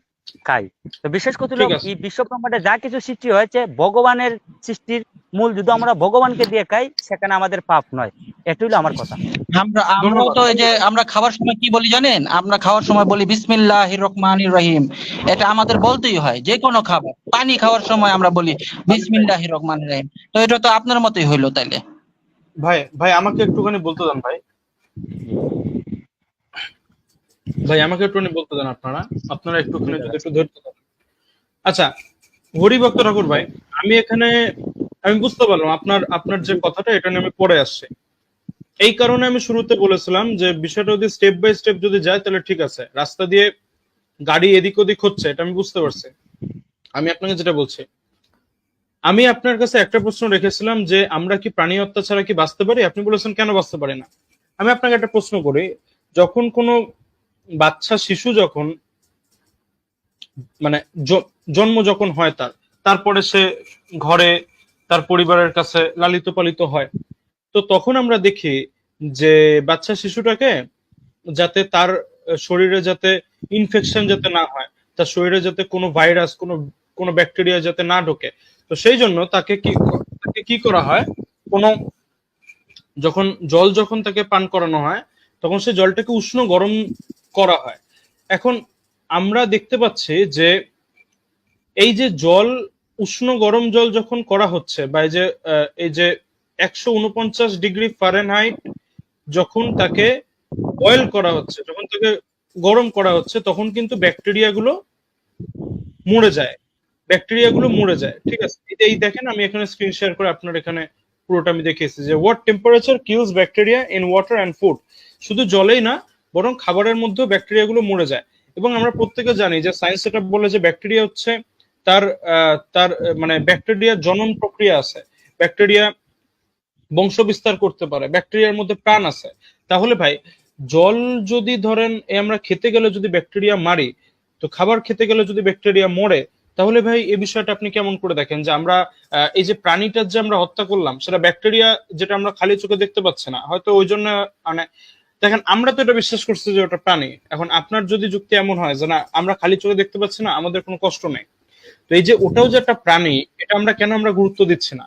খাই। তো বিশেষ করে ঠিক আছে। এই বিশ্ব ব্রহ্মাণ্ডে যা কিছু সৃষ্টি হয়েছে ভগবানের সৃষ্টির মূল যদি আমরা ভগবানকে দিয়ে খাই, সেখানে আমাদের পাপ নয়। এটাই হলো আমার কথা। আমরাও ধন্যবাদ। তো এই যে আমরা খাওয়ার সময় কি বলি জানেন? আমরা খাওয়ার সময় বলি বিসমিল্লাহির রহমানির রহিম। এটা আমাদের বলতেই হয়, যে কোনো খাবার। পানি খাওয়ার সময় আমরা বলি বিসমিল্লাহির রহমানির রহিম। তো এটা তো আপনার মতোই হইলো তাইলে। ভাই ভাই আমাকে একটুখানি বলতে দেন ভাই, ভাই আমাকে একটুখানি বলতে দেন। আপনারা আপনারা একটুখানি যদি একটু ধৈর্য ধরেন। আচ্ছা হরিভক্ত ঠাকুর ভাই, আমি বুঝতে পারলাম আপনার আপনার যে কথাটা, এটা নিয়ে আমি পড়ে আসছি। এই কারণে আমি শুরুতে বলেছিলাম যে বিষয়টা যদি স্টেপ বাই স্টেপ যদি যায় তাহলে ঠিক আছে। রাস্তা দিয়ে গাড়ি এদিক ওদিক হচ্ছে, এটা আমি বুঝতে পারছি। আমি আপনাকে যেটা বলছি, আমি আপনার কাছে একটা প্রশ্ন রেখেছিলাম যে আমরা কি প্রাণী হত্যা ছাড়া কি বাঁচতে পারি? আপনি বলেছেন কেন বাঁচতে পারি না। আমি আপনাকে একটা প্রশ্ন করি, যখন কোনো বাচ্চা শিশু যখন মানে জন্ম যখন হয় তারপরে সে ঘরে তার পরিবারের কাছে লালিত পালিত হয়, তো তখন আমরা দেখি যে বাচ্চা শিশুটাকে যাতে তার শরীরে যাতে ইনফেকশন যাতে না হয়, তার শরীরে যাতে কোনো ভাইরাস কোনো ব্যাকটেরিয়া যাতে না ঢোকে, তো সেই জন্য তাকে কি করা হয়, কোনো যখন তাকে পান করানো হয় তখন সে জলটাকে উষ্ণ গরম করা হয়। এখন আমরা দেখতে পাচ্ছি যে এই যে জল, উষ্ণ গরম জল যখন করা হচ্ছে, বা এই যে 149 ডিগ্রি ফারেনহাইট যখন তাকে বয়েল করা হচ্ছে, যখন তাকে গরম করা হচ্ছে, তখন কিন্তু ব্যাকটেরিয়াগুলো মরে যায়, ঠিক আছে। এই দেখেন, আমি এখানে স্ক্রিন শেয়ার করে আপনার এখানে পুরোটা আমি দেখিয়েছি যে what temperature kills bacteria in water and food. শুধু জলেই না, বরং খাবারের মধ্যেও ব্যাকটেরিয়াগুলো মরে যায়। এবং আমরা প্রত্যেকে জানি যে সায়েন্স এটা বলে যে ব্যাকটেরিয়া হচ্ছে তার মানে ব্যাকটেরিয়ার জনন প্রক্রিয়া আছে, ব্যাকটেরিয়া বংশ বিস্তার করতে পারে, ব্যাকটেরিয়ার মধ্যে প্রাণ আছে। তাহলে ভাই, জল যদি ধরেন আমরা খেতে গেলে যদি ব্যাকটেরিয়া মারি, তো খাবার খেতে গেলে যদি ব্যাকটেরিয়া মরে, তাহলে ভাই এই বিষয়টা আপনি কেমন করে দেখেন যে আমরা এই যে প্রাণীটার যে আমরা হত্যা করলাম, সেটা ব্যাকটেরিয়া যেটা আমরা খালি চোখে দেখতে পাচ্ছি না, হয়তো ওই জন্য মানে দেখেন আমরা তো এটা বিশ্বাস করছি যে ওটা প্রাণী। এখন আপনার যদি যুক্তি এমন হয় যে না, আমরা খালি চোখে দেখতে পাচ্ছি না, আমাদের কোনো কষ্ট নেই, তো এই যে ওটাও যে একটা প্রাণী, এটা আমরা গুরুত্ব দিচ্ছি না?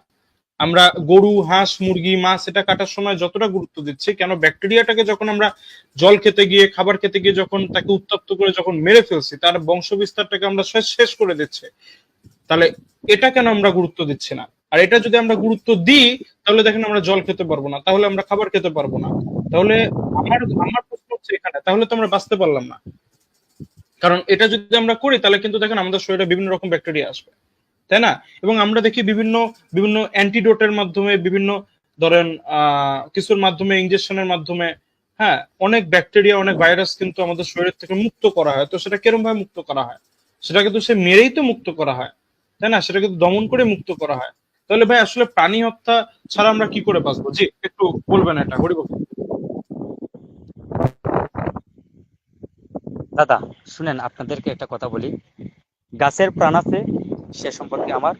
আমরা গরু, হাঁস, মুরগি, মাছ এটা কাটার সময় যতটা গুরুত্ব দিচ্ছি, কেন ব্যাকটেরিয়াটাকে যখন আমরা জল খেতে গিয়ে, খাবার খেতে গিয়ে যখন তাকে উত্তপ্ত করে যখন মেরে ফেলছি, তার বংশ বিস্তারটাকে আমরা শেষ করে দিচ্ছি, তাহলে এটা কেন আমরা গুরুত্ব দিচ্ছি না? আর এটা যদি আমরা গুরুত্ব দিই, তাহলে দেখেন আমরা জল খেতে পারবো না, তাহলে আমরা খাবার খেতে পারবো না, তাহলে আমার প্রশ্ন হচ্ছে এখানে, তাহলে তো আমরা বাঁচতে পারলাম না। কারণ এটা যদি আমরা করি, তাহলে কিন্তু দেখেন আমাদের শরীরে বিভিন্ন রকম ব্যাকটেরিয়া আসবে, তাই না? এবং আমরা দেখি বিভিন্ন অ্যান্টিডোটের মাধ্যমে, বিভিন্ন ধরেন কিছুর মাধ্যমে, ইনজেকশনের মাধ্যমে, হ্যাঁ, অনেক ব্যাকটেরিয়া, অনেক ভাইরাস কিন্তু আমাদের শরীর থেকে মুক্ত করা হয়। তো সেটা কিরকম ভাবে মুক্ত করা হয়? সেটা কিন্তু সে মেরেই তো মুক্ত করা হয়, তাই না? সেটা কিন্তু দমন করে মুক্ত করা হয়। তাহলে ভাই আসলে প্রাণী হত্যা ছাড়া আমরা কি করে বাঁচবো? জি, একটু বলবেন এটা, হরিবল। দাদা শুনেন, আপনাদেরকে একটা কথা বলি, গাছের প্রাণ আছে সে সম্পর্কে আমার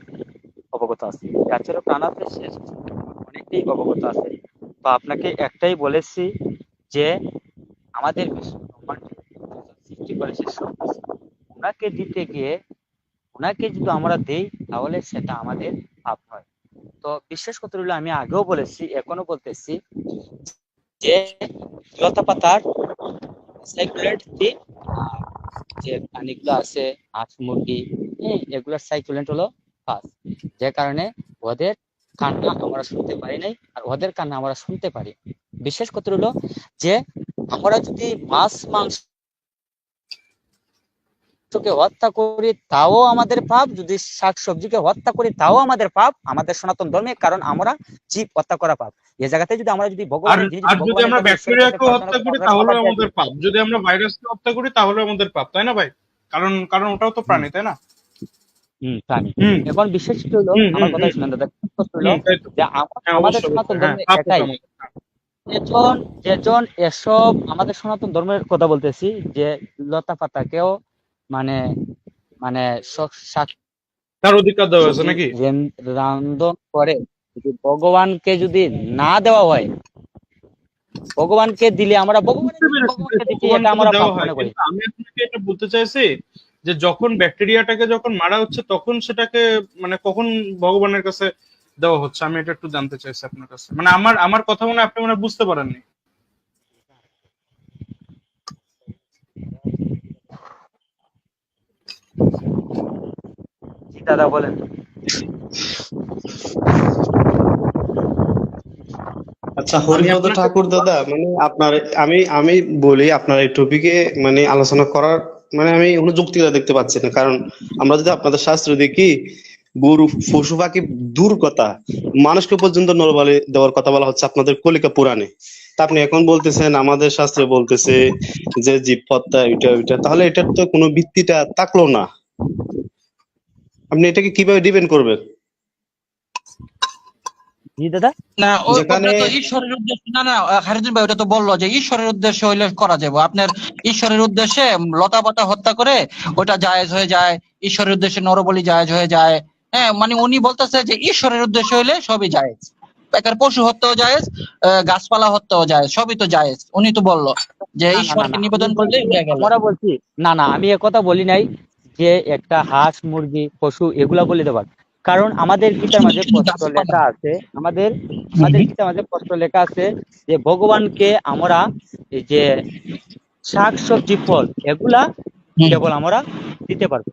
অবগত আছে, গাছেরও প্রাণ আছে সে সম্পর্কে আমার অনেকটাই অবগত আছে। তো আপনাকে একটাই বলেছি যে আমাদের বিশ্ব ব্রহ্মাণ্ডে সৃষ্টি করেছে সব কিছু, ওনাকে দিতে গিয়ে ওনাকে যদি আমরা দেই, তাহলে সেটা আমাদের পাপ নয়। তো বিশেষ কথা হলো, আমি আগেও বলেছি, এখনো বলতেছি, যে লতা পাতার সাইকুলেট দিয়ে যে প্রাণীগুলো আছে, হাঁস, মুরগি, এগুলোর সাইকুলেন্ট হলো ফার্স্ট, যে কারণে ওদের কান্না আমরা শুনতে পারি নাই, আর ওদের কান্না আমরা শুনতে পারি। বিশেষ কথা হলো যে আমরা যদি মাছ মাংসকে হত্যা করি তাও আমাদের পাপ, যদি শাকসবজিকে হত্যা করি তাও আমাদের পাপ, আমাদের সনাতন ধর্মে, কারণ আমরা জীব হত্যা করা পাপ। এই জায়গাতে যদি আমরা যদি আর ভগবানের জিনিস, আর যদি আমরা ব্যাকটেরিয়াকে হত্যা করি তাহলে আমাদের পাপ, যদি আমরা ভাইরাসকে হত্যা করি তাহলে আমাদের পাপ, তাই না ভাই? কারণ ওটাও তো প্রাণী, তাই না? প্রাণী। এখন বিশেষ হলো, আমার কথা শুনেন দাদা, হলো যে আমাদের সনাতন ধর্মে এটাই, যেজন এসব আমাদের সনাতন ধর্মের কথা বলতেছি, যে লতা পাতাকেও মানে মানে তার অধিকার দেওয়া আছে নাকি? রান্ধন করে, যদি ভগবানকে যদি না দেওয়া হয়, ভগবানকে দিলে আমরা ভগবানকে দিচ্ছি, এটা আমরা পাপ মনে করি। আমি আপনাকে এটা বলতে চাইছি যে যখন ব্যাকটেরিয়াটাকে যখন মারা হচ্ছে, তখন সেটাকে মানে কখন ভগবানের কাছে দেওয়া হচ্ছে, আমি এটা একটু জানতে চাইছি আপনার কাছে। মানে আমার কথা মনে আপনি মনে বুঝতে পারেননি। দাদা বলেন। আচ্ছা, হরিপদ ঠাকুর দাদা, মানে আপনার আমি বলি, আপনার এই টপিকে মানে আলোচনা করার মানে আমি কোনো যুক্তিটা দেখতে পাচ্ছি না। কারণ আমরা যদি আপনাদের শাস্ত্র দেখি, গরু, পশু পাখি দূর কথা, মানুষকে পর্যন্ত নরবলি দেওয়ার কথা বলা হচ্ছে আপনাদের কলিকা পুরাণে। তা আপনি এখন বলতেছেন আমাদের শাস্ত্রে বলতেছে যে জীব হত্যা, এটা তাহলে এটার তো কোনো ভিত্তিটা থাকলো না। আপনি এটাকে কিভাবে ডিপেন্ড করবেন? জি দাদা। না যেখানে ওটা তো ঈশ্বরের উদ্দেশ্যে, না না খালিদুল ভাই ওটা তো বললো যে ঈশ্বরের উদ্দেশ্যে হইলে করা যাবে। আপনার ঈশ্বরের উদ্দেশ্যে লতা পাতা হত্যা করে ওটা জায়েজ হয়ে যায়, ঈশ্বরের উদ্দেশ্যে নরবলি জায়েজ হয়ে যায়। হ্যাঁ, মানে উনি বলতেছে যে ঈশ্বরের উদ্দেশ্য হইলে সবই জায়েজ, বেকার পশু হত্যাও জায়েজ, গাছপালা হত্যাও জায়েজ, সবই তো জায়েজ। উনি তো বললো যে না না না ঈশ্বরকে না, আমি নিবেদন করলে বলছি, হয়ে গেল। আমরা বলছি, না না আমি কথা বলি নাই যে একটা হাঁস মুরগি পশু এগুলা বলে দেবার। কারণ আমাদের গীতার শুধু মাঝে শুধু স্পষ্ট গাছপালা। লেখা আছে, আমাদের আমাদের গীতার মাঝে স্পষ্ট লেখা আছে যে ভগবানকে আমরা এই যে শাক সবজি ফল এগুলা হুম। কেবল আমরা দিতে পারবো,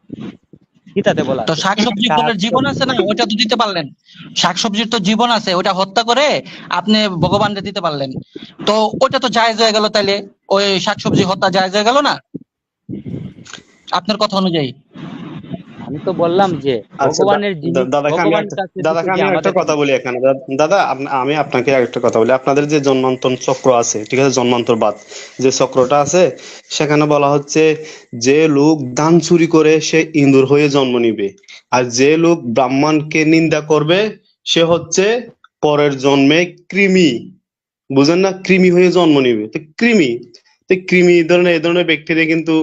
গীতাতে বলা তো আছে। শাকসবজি শাক ফলের জীবন আছে না, ওইটা তো দিতে পারলেন। শাকসবজির তো জীবন আছে, ওটা হত্যা করে আপনি ভগবানকে দিতে পারলেন। তো ওটা তো জায়েজ হয়ে গেল, তাইলে ওই শাকসবজি হত্যা জায়েজ হয়ে গেল না আপনার কথা অনুযায়ী? আমি তো বললাম যে আচ্ছা ভগবানের জিনিস দাদাকে আমি ভগবান একটা কাছে দিতে দাদাকে আমি গিয়ে একটা আমাদের কথা বলি এখানে দাদা আমি আপনাকে একটা কথা বলি। আপনাদের যে জন্মান্তর চক্র আছে, ঠিক আছে, জন্মান্তরবাদ যে চক্রটা আছে, সেখানে বলা হচ্ছে যে লোক দান চুরি করে সে ইঁদুর হয়ে জন্ম নিবে, আর যে লোক ব্রাহ্মণকে নিন্দা করবে সে হচ্ছে পরের জন্মে কৃমি, বুঝেন না, কৃমি হয়ে জন্ম নিবে। তো কৃমি, এই ধরনের ব্যাকটেরিয়া কিন্তু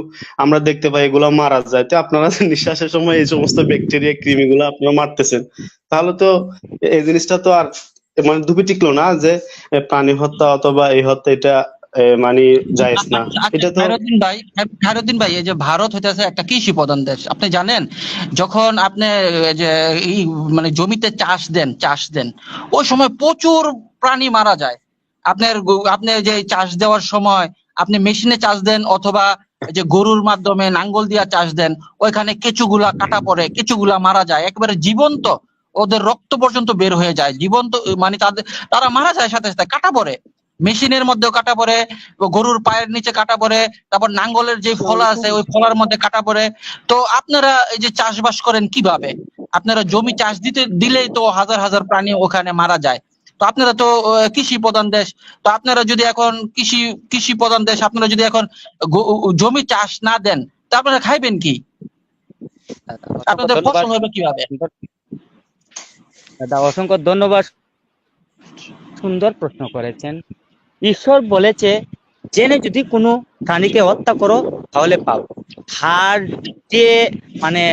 আমরা দেখতে পাই এগুলা মারা যায়। তো আপনারা নিঃশ্বাসের সময় এই সমস্ত ব্যাকটেরিয়া কৃমি গুলা আপনারা মারতেছেন, তাহলে তো এই জিনিসটা তো আর মানে ধুপি টিকলো না যে প্রাণী হত্যা অথবা এই হত্যা এটা মানে জায়েজ না। আচ্ছা আচ্ছা, এটা তো খায়রুদ্দিন ভাই, এই যে ভারত হইতেছে একটা কৃষি প্রধান দেশ, আপনি জানেন? যখন আপনি এই যে মানে জমিতে চাষ দেন, ওই সময় প্রচুর প্রাণী মারা যায়। আপনি যে চাষ দেওয়ার সময় আপনি মেশিনে চাষ দেন অথবা এই যে গরুর মাধ্যমে নাঙ্গল দিয়া চাষ দেন, ওইখানে কেঁচুগুলা কাটা পড়ে, কেঁচুগুলা মারা যায় একেবারে জীবন্ত, ওদের রক্ত পর্যন্ত বের হয়ে যায় জীবন্ত, মানে তারা মারা যায় সাথে সাথে, কাটা পড়ে। মেশিনের মধ্যেও কাটা পড়ে, গরুর পায়ের নিচে কাটা পড়ে, তারপর নাঙ্গলের যে ফলা আছে ওই ফলার মধ্যে কাটা পড়ে। তো আপনারা এই যে চাষবাস করেন কিভাবে? আপনারা জমি চাষ দিলেই তো হাজার হাজার প্রাণী ওখানে মারা যায়। তো আপনারা তো কৃষি প্রধান দেশ, তো আপনারা যদি এখন কৃষি প্রধান দেশ, আপনারা যদি এখন জমি চাষ না দেন, তা আপনারা খাইবেন কি? অসংখ্য আপনাদের ধন্যবাদ ফসল হবে কিভাবে? দাদা, অসংখ্য ধন্যবাদ, সুন্দর প্রশ্ন করেছেন। ঈশ্বর বলেছে জেনে যদি কোনো প্রাণীকে হত্যা করো তাহলে পাও। আর যে মানে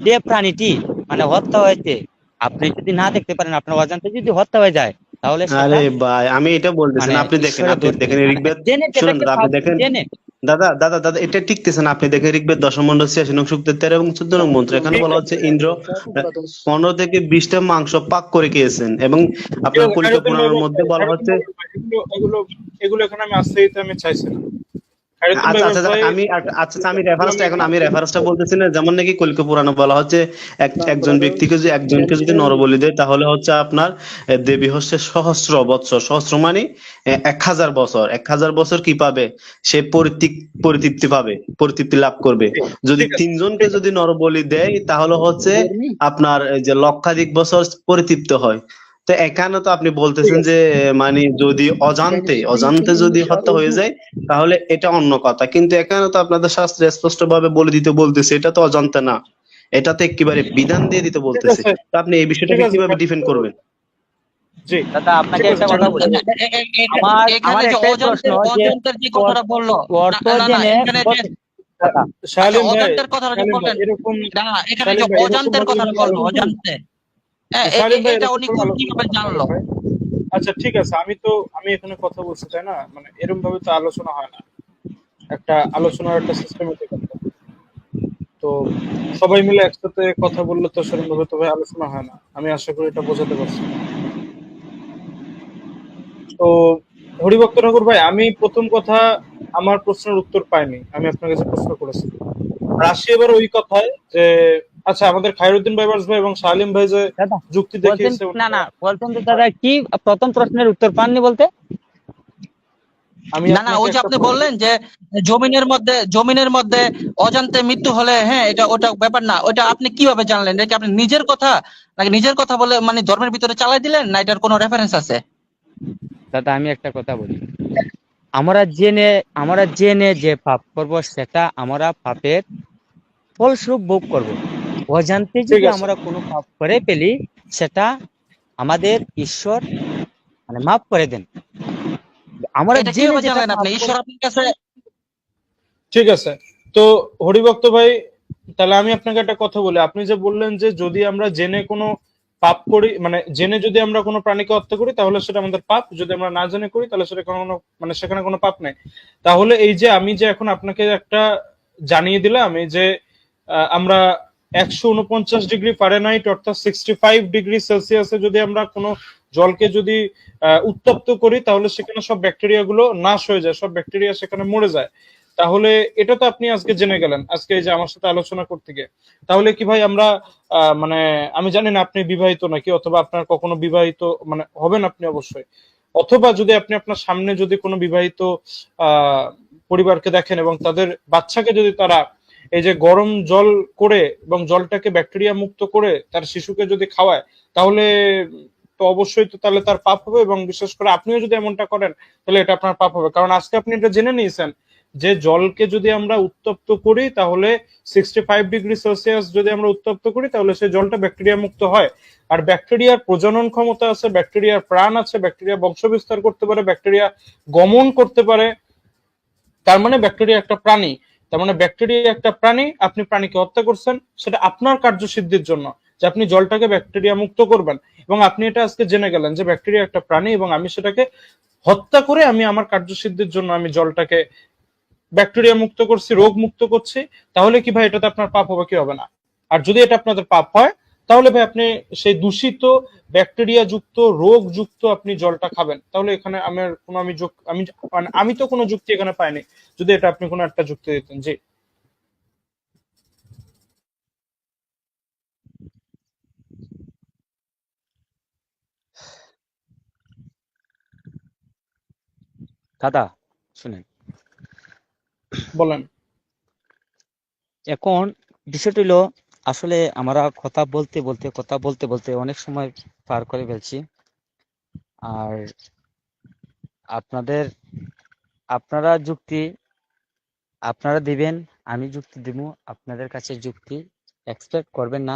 যে প্রাণীটি মানে হত্যা হয়েছে আপনি যদি না দেখতে পারেন, আপনার অজান্তে যদি হত্যা হয়ে যায়, তাহলে সেটা আরে ভাই আমি এটা বলতেছি মানে না, আপনি দেখেন, ঈশ্বরের আপনি দোষ নেই। দেখেন মানে ঋগ্বেদ, জেনে শুনেন যেটাকে দাদা, আপনি দেখেন, জেনে দাদা এটা টিকতেছে না। আপনি দেখেন ঋগ্বেদ 10 মণ্ডল 86 নং সূক্তের 13 এবং 14 নং মন্ত্র, এখানে ঠিক বলা আছে, হচ্ছে ইন্দ্র 15 থেকে 20টা মাংস পাক করে খেয়েছেন, এবং ঠিক আপনার আছে, পরিত খায়রুদ্দিন ভাই পুরাণের মধ্যে বলা হচ্ছে। এগুলো এগুলো এগুলো এখানে আমি আসতে দিতে আমি চাইছি না। খায়রুদ্দিন আচ্ছা আচ্ছা ভাই, আমি রেফারেন্সটা বলতেছি না। যেমন নাকি কল্কি পুরাণে বলা হচ্ছে একজনকে যদি নরবলি দেয় তাহলে হচ্ছে আপনার দেবী হচ্ছে সহস্র বৎসর, সহস্র মানে 1000 বছর, 1000 বছর কি পাবে সে পরিতৃপ্তি লাভ করবে। যদি ঠিক আছে, তিনজনকে ঠিক আছে, যদি নরবলি দেয় তাহলে হচ্ছে আপনার এই যে লক্ষাধিক বছর পরিতৃপ্ত হয়। তো এখানে তো আপনি ঠিক বলতেছেন আছে। যে মানে যদি অজান্তে যদি হত্যা হয়ে যায় তাহলে এটা অন্য কথা, কিন্তু এখানে তো আপনাদের শাস্ত্রে স্পষ্ট ভাবে বলতেছে এটা তো অজান্তে না, এটাতে একেবারে বিধান দিয়ে দিতে ঠিক বলতেছে। আছে, তো আপনি এই ঠিক বিষয়টাকে আছে, কিভাবে ডিফেন্ড করবেন? জি, দাদা আপনাকে ঠিক আছে, একটা কথা বলি। আমার এখানে আমার যে একটাই প্রশ্ন যে অজান্তের যে কথাটা বললো, অর্থ না জেনে এখানে যে দাদা, আচ্ছা শালীম ভাই, অজান্তের কথাটা যে শালীম ভাই বললেন, এরকম, না এখানে যে শালীম ভাই এরকম অজান্তের ভাবে কথাটা যদি বললো, আলোচনা করেন, অজান্তে, হ্যাঁ, শালীম ভাই এটা এরকম উনি ভাবে কোন আলোচনা কিভাবে করেন না জানলো? ভাই। আচ্ছা ঠিক আছে, আমি এখানে কথা বলছি তাই না, মানে এরকম ভাবে তো আলোচনা হয় না। একটা আলোচনার একটা সিস্টেমেটিক আছে। তো সবাই মিলে একসাথে কথা বললে তো সেরকম ভাবে তো ভাই আলোচনা হয় না। আমি আশা করি এটা বোঝাতে পারছি। তো হরিভক্ত ঠাকুর ভাই, আমি প্রথম কথা আমার প্রশ্নের উত্তর পাইনি, আমি আপনার কাছে প্রশ্ন করেছি। আর আসি এবার ওই কথায় যে আচ্ছা আমাদের খায়রুদ্দিন ভাইবার্স ভাই এবং শালিম ভাই যে দাদা যুক্তি বলছেন, দেখিয়েছে না ওনারা, না বলছেন যে দাদা কি প্রথম প্রশ্নের উত্তর পাননি বলতে? আমি না আপনাকে ওই যে একটা আপনি বললেন যে জমিনের মধ্যে অজান্তে মৃত্যু হলে, হ্যাঁ, ওটা ব্যাপার না, ওটা আপনি কিভাবে জানলেন? এটা কি আপনি নিজের কথা, নাকি নিজের কথা বলে মানে ধর্মের ভিতরে চালাই দিলেন, না এটার কোনো রেফারেন্স আছে? দাদা আমি একটা কথা বলি, আমরা জেনে যে পাপ করব সেটা আমরা পাপের ফলস্বরূপ ভোগ করব। অজান্তে ঠিক যদি আছে, আমরা কোনো পাপ করে ফেলি সেটা আমাদের ঈশ্বর মানে মাফ করে দেন। আমরা এটা জেনে কিভাবে যেটা জানলেন পাপ আপনি? করি- ঈশ্বর আপনার কাছে ঠিক আছে। তো হরিভক্ত ভাই, তাহলে আমি আপনাকে একটা কথা বলি। আপনি যে বললেন যে যদি আমরা জেনে কোনো পাপ করি, মানে জেনে যদি আমরা কোনো প্রাণীকে হত্যা করি তাহলে সেটা আমাদের পাপ, যদি আমরা না জেনে করি তাহলে সেটা কোনো মানে সেখানে কোনো পাপ নেই। তাহলে এই যে আমি যে এখন আপনাকে একটা জানিয়ে দিলাম, এই যে আমরা 149 ডিগ্রি ফারেনহাইট অর্থাৎ 65 ডিগ্রি সেলসিয়াসে যদি আমরা কোনো জলকে যদি উত্তপ্ত করি তাহলে সেখানে সব ব্যাকটেরিয়া গুলো নাশ হয়ে যায়, সব ব্যাকটেরিয়া সেখানে মরে যায়। তাহলে এটা তো আপনি আজকে জেনে গেলেন আজকে এই যে আমার সাথে আলোচনা করতে গিয়ে। তাহলে কি ভাই আমরা মানে আমি জানি না আপনি বিবাহিত নাকি, অথবা আপনার কখনো বিবাহিত মানে হবেন আপনি অবশ্যই, অথবা যদি আপনি আপনার সামনে যদি কোনো বিবাহিত আহ পরিবারকে দেখেন এবং তাদের বাচ্চাকে যদি তারা এই যে গরম জল করে এবং জলটাকে ব্যাকটেরিয়া মুক্ত করে তার শিশুকে যদি খাওয়ায়, তাহলে তো অবশ্যই তো তাহলে তার পাপ হবে। এবং বিশেষ করে আপনিও যদি এমনটা করেন তাহলে এটা আপনার পাপ হবে, কারণ আজকে আপনি এটা জেনে নিয়েছেন যে জলকে যদি আমরা উত্তপ্ত করি তাহলে 65 ডিগ্রি সেলসিয়াস যদি আমরা উত্তপ্ত করি তাহলে সেই জলটা ব্যাকটেরিয়া মুক্ত হয়। আর ব্যাকটেরিয়ার প্রজনন ক্ষমতা আছে, ব্যাকটেরিয়ার প্রাণ আছে, ব্যাকটেরিয়া বংশ বিস্তার করতে পারে, ব্যাকটেরিয়া গমন করতে পারে। তার মানে ব্যাকটেরিয়া একটা প্রাণী, তার মানে ব্যাকটেরিয়া একটা প্রাণী, আপনি প্রাণীকে হত্যা করছেন সেটা আপনার কার্যসিদ্ধির জন্য, যে আপনি জলটাকে ব্যাকটেরিয়া মুক্ত করবেন। এবং আপনি এটা আজকে জেনে গেলেন যে ব্যাকটেরিয়া একটা প্রাণী এবং আমি সেটাকে হত্যা করে আমি আমার কার্যসিদ্ধির জন্য আমি জলটাকে ব্যাকটেরিয়া মুক্ত করছি, রোগ মুক্ত করছি। তাহলে কি ভাই এটাতে আপনার পাপ হবে কি হবে না? আর যদি এটা আপনাদের পাপ হয় তাহলে ভাই আপনি সেই দূষিত ব্যাকটেরিয়া যুক্ত রোগ যুক্ত আপনি জলটা খাবেন। তাহলে এখানে আমার কোনো আমি মানে আমি তো কোনো যুক্তি এখানে পাইনি, যদি এটা আপনি কোনো একটা যুক্তি দিতেন। জি দাদা শুনেন, বলেন। এখন বিষয়টি হলো আসলে আমরা কথা বলতে বলতে অনেক সময় পার করে ফেলছি। আর আপনাদের আপনারা যুক্তি আপনারা দিবেন, আমি যুক্তি দিব, আপনাদের কাছে যুক্তি এক্সপেক্ট করবেন না।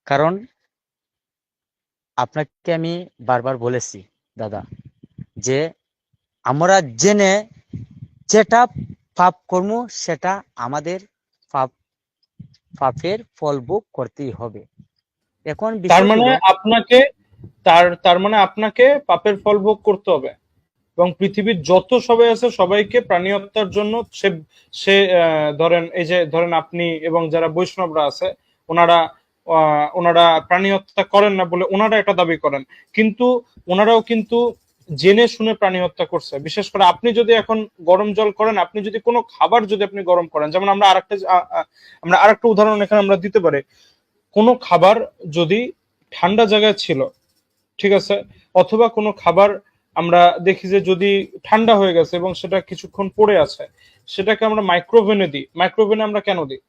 কারণ আপনাকে আমি বারবার বলেছি দাদা যে আমরা জেনে যেটা পাপ কর্ম সেটা আমাদের পাপ পাপের ফল ভোগ করতেই হবে। এখন তার বিষয় মানে হলো আপনাকে তার মানে আপনাকে পাপের ফল ভোগ করতে হবে এবং পৃথিবীর যত সবাই আছে সবাইকে প্রাণী হত্যার জন্য সে সে ধরেন এই যে ধরেন আপনি এবং যারা বৈষ্ণবরা আছে ওনারা ওনারা প্রাণী হত্যা করেন না বলে ওনারা এটা দাবি করেন, কিন্তু ওনারাও কিন্তু জেনে শুনে প্রাণী হত্যা করছে। বিশেষ করে আপনি যদি এখন গরম জল করেন, আপনি যদি কোনো খাবার যদি আপনি গরম করেন, যেমন আমরা আরেকটা উদাহরণ এখানে আমরা দিতে পারি। কোনো খাবার যদি ঠান্ডা জায়গায় ছিল, ঠিক আছে, অথবা কোনো খাবার আমরা দেখি যে যদি ঠান্ডা হয়ে গেছে এবং সেটা কিছুক্ষণ পড়ে আছে, সেটাকে আমরা মাইক্রোওভেনে দিই। মাইক্রোওভেনে আমরা কেন দিই?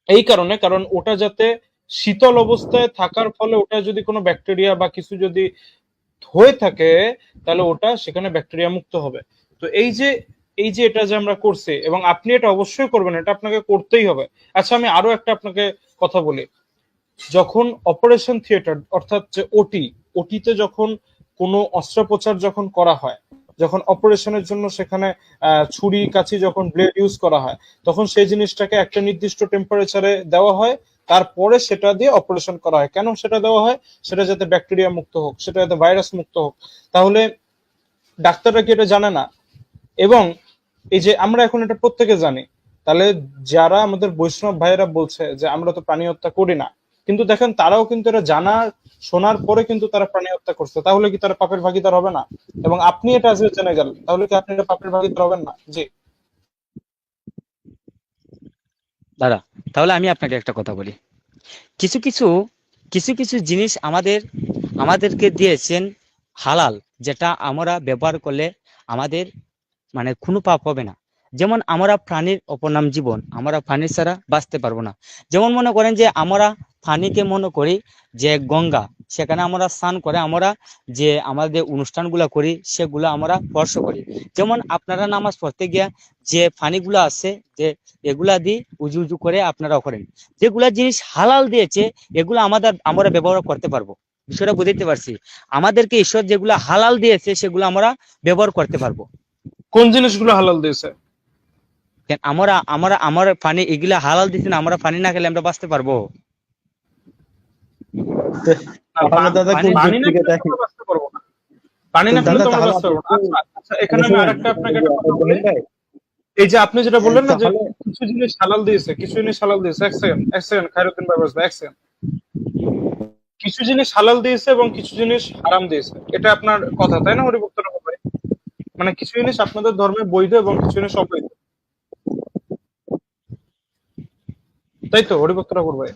এই কারণে, কারণ ওটা যাতে শীতল অবস্থায় থাকার ফলে ওটা যদি কোনো ব্যাকটেরিয়া বা কিছু যদি হয়ে থাকে তাহলে ওটা সেখানে ব্যাকটেরিয়া মুক্ত হবে। তো এই যে এটা যে আমরা করছি এবং আপনি এটা অবশ্যই করবেন, এটা আপনাকে করতেই হবে। আচ্ছা আমি আরো একটা আপনাকে কথা বলি। যখন অপারেশন থিয়েটার অর্থাৎ যে ওটিতে যখন কোনো অস্ত্রোপচার যখন করা হয়, যখন অপারেশনের জন্য সেখানে ছুরি কাঁচি যখন ব্লেড ইউজ করা হয়, তখন সেই জিনিসটাকে একটা নির্দিষ্ট টেম্পারেচারে দেওয়া হয়, তারপরে সেটা দিয়ে অপারেশন করা হয়। কেন সেটা দেওয়া হয়? সেটা যাতে ব্যাকটেরিয়া মুক্ত হোক, সেটা যাতে ভাইরাস মুক্ত হোক। তাহলে ডাক্তাররা কি এটা জানে না? এবং এই যে আমরা এখন এটা প্রত্যেকে জানি, তাহলে যারা আমাদের বৈষ্ণব ভাইয়েরা বলছে যে আমরা তো প্রাণী হত্যা করি না, কিন্তু দেখেন তারাও কিন্তু এটা জানার শোনার পরে কিন্তু তারা প্রাণী হত্যা করছে, তাহলে কি তারা পাপের ভাগিদার হবে না? এবং আপনি এটা আজকে জেনে গেলেন, তাহলে কি আপনি এটা পাপের ভাগিদার হবেন না? জি দাদা, তাহলে আমি আপনাকে একটা কথা বলি। কিছু কিছু কিছু কিছু জিনিস আমাদেরকে দিয়েছেন হালাল, যেটা আমরা ব্যবহার করলে আমাদের মানে কোনো পাপ হবে না। যেমন আমরা প্রাণীর অপর নাম জীবন, আমরা পানি ছাড়া বাঁচতে পারবো না। যেমন মনে করেন যে আমরা পানিকে মনে করি যে গঙ্গা, সেখানে আমরা স্নান করে আমরা যে আমাদের অনুষ্ঠানগুলো করি সেগুলো আমরা স্পর্শ করি। যেমন আপনারা নামাজ পড়তে গিয়া যে পানিগুলো আছে যে এগুলা দিয়ে উজু উজু করে আপনারা করেন, যেগুলা জিনিস হালাল দিয়েছে এগুলো আমরা ব্যবহার করতে পারবো। বিষয়টা বুঝতে পারছি। আমাদেরকে ঈশ্বর যেগুলো হালাল দিয়েছে সেগুলো আমরা ব্যবহার করতে পারবো। কোন জিনিসগুলো হালাল দিয়েছে? কেন আমরা আমরা আমার পানি এগুলা হালাল দিয়েছে না, আমরা পানি না খেলে আমরা বাঁচতে পারবো? না, তাহলে দাদা কোন পানি না যুক্তিকে খেলে দেখেন? তোমরা বাঁচতে পারবো না। পানি না খেলে দাদা তোমরা তাহলে বাঁচতে আপনি পারবো না। আচ্ছা আচ্ছা, এখানে আমি আরেকটা আপনাকে একটা কথা বলি। ইব্রাহিম ভাই, এই যে আপনি যেটা বললেন না যে তাহলে কিছু জিনিস হালাল দিয়েছে, কিছু জিনিস হালাল দিয়েছে, এক সেকেন্ড খায়রুদ্দিন ভাই বসবে, এক সেকেন্ড। কিছু জিনিস হালাল দিয়েছে এবং কিছু জিনিস হারাম দিয়েছে, এটা আপনার কথা তাই না হরিভক্ত ভাই? মানে কিছু জিনিস আপনাদের ধর্মে বৈধ এবং কিছু জিনিস অবৈধ, তাই তো হরিভক্ত ভাই?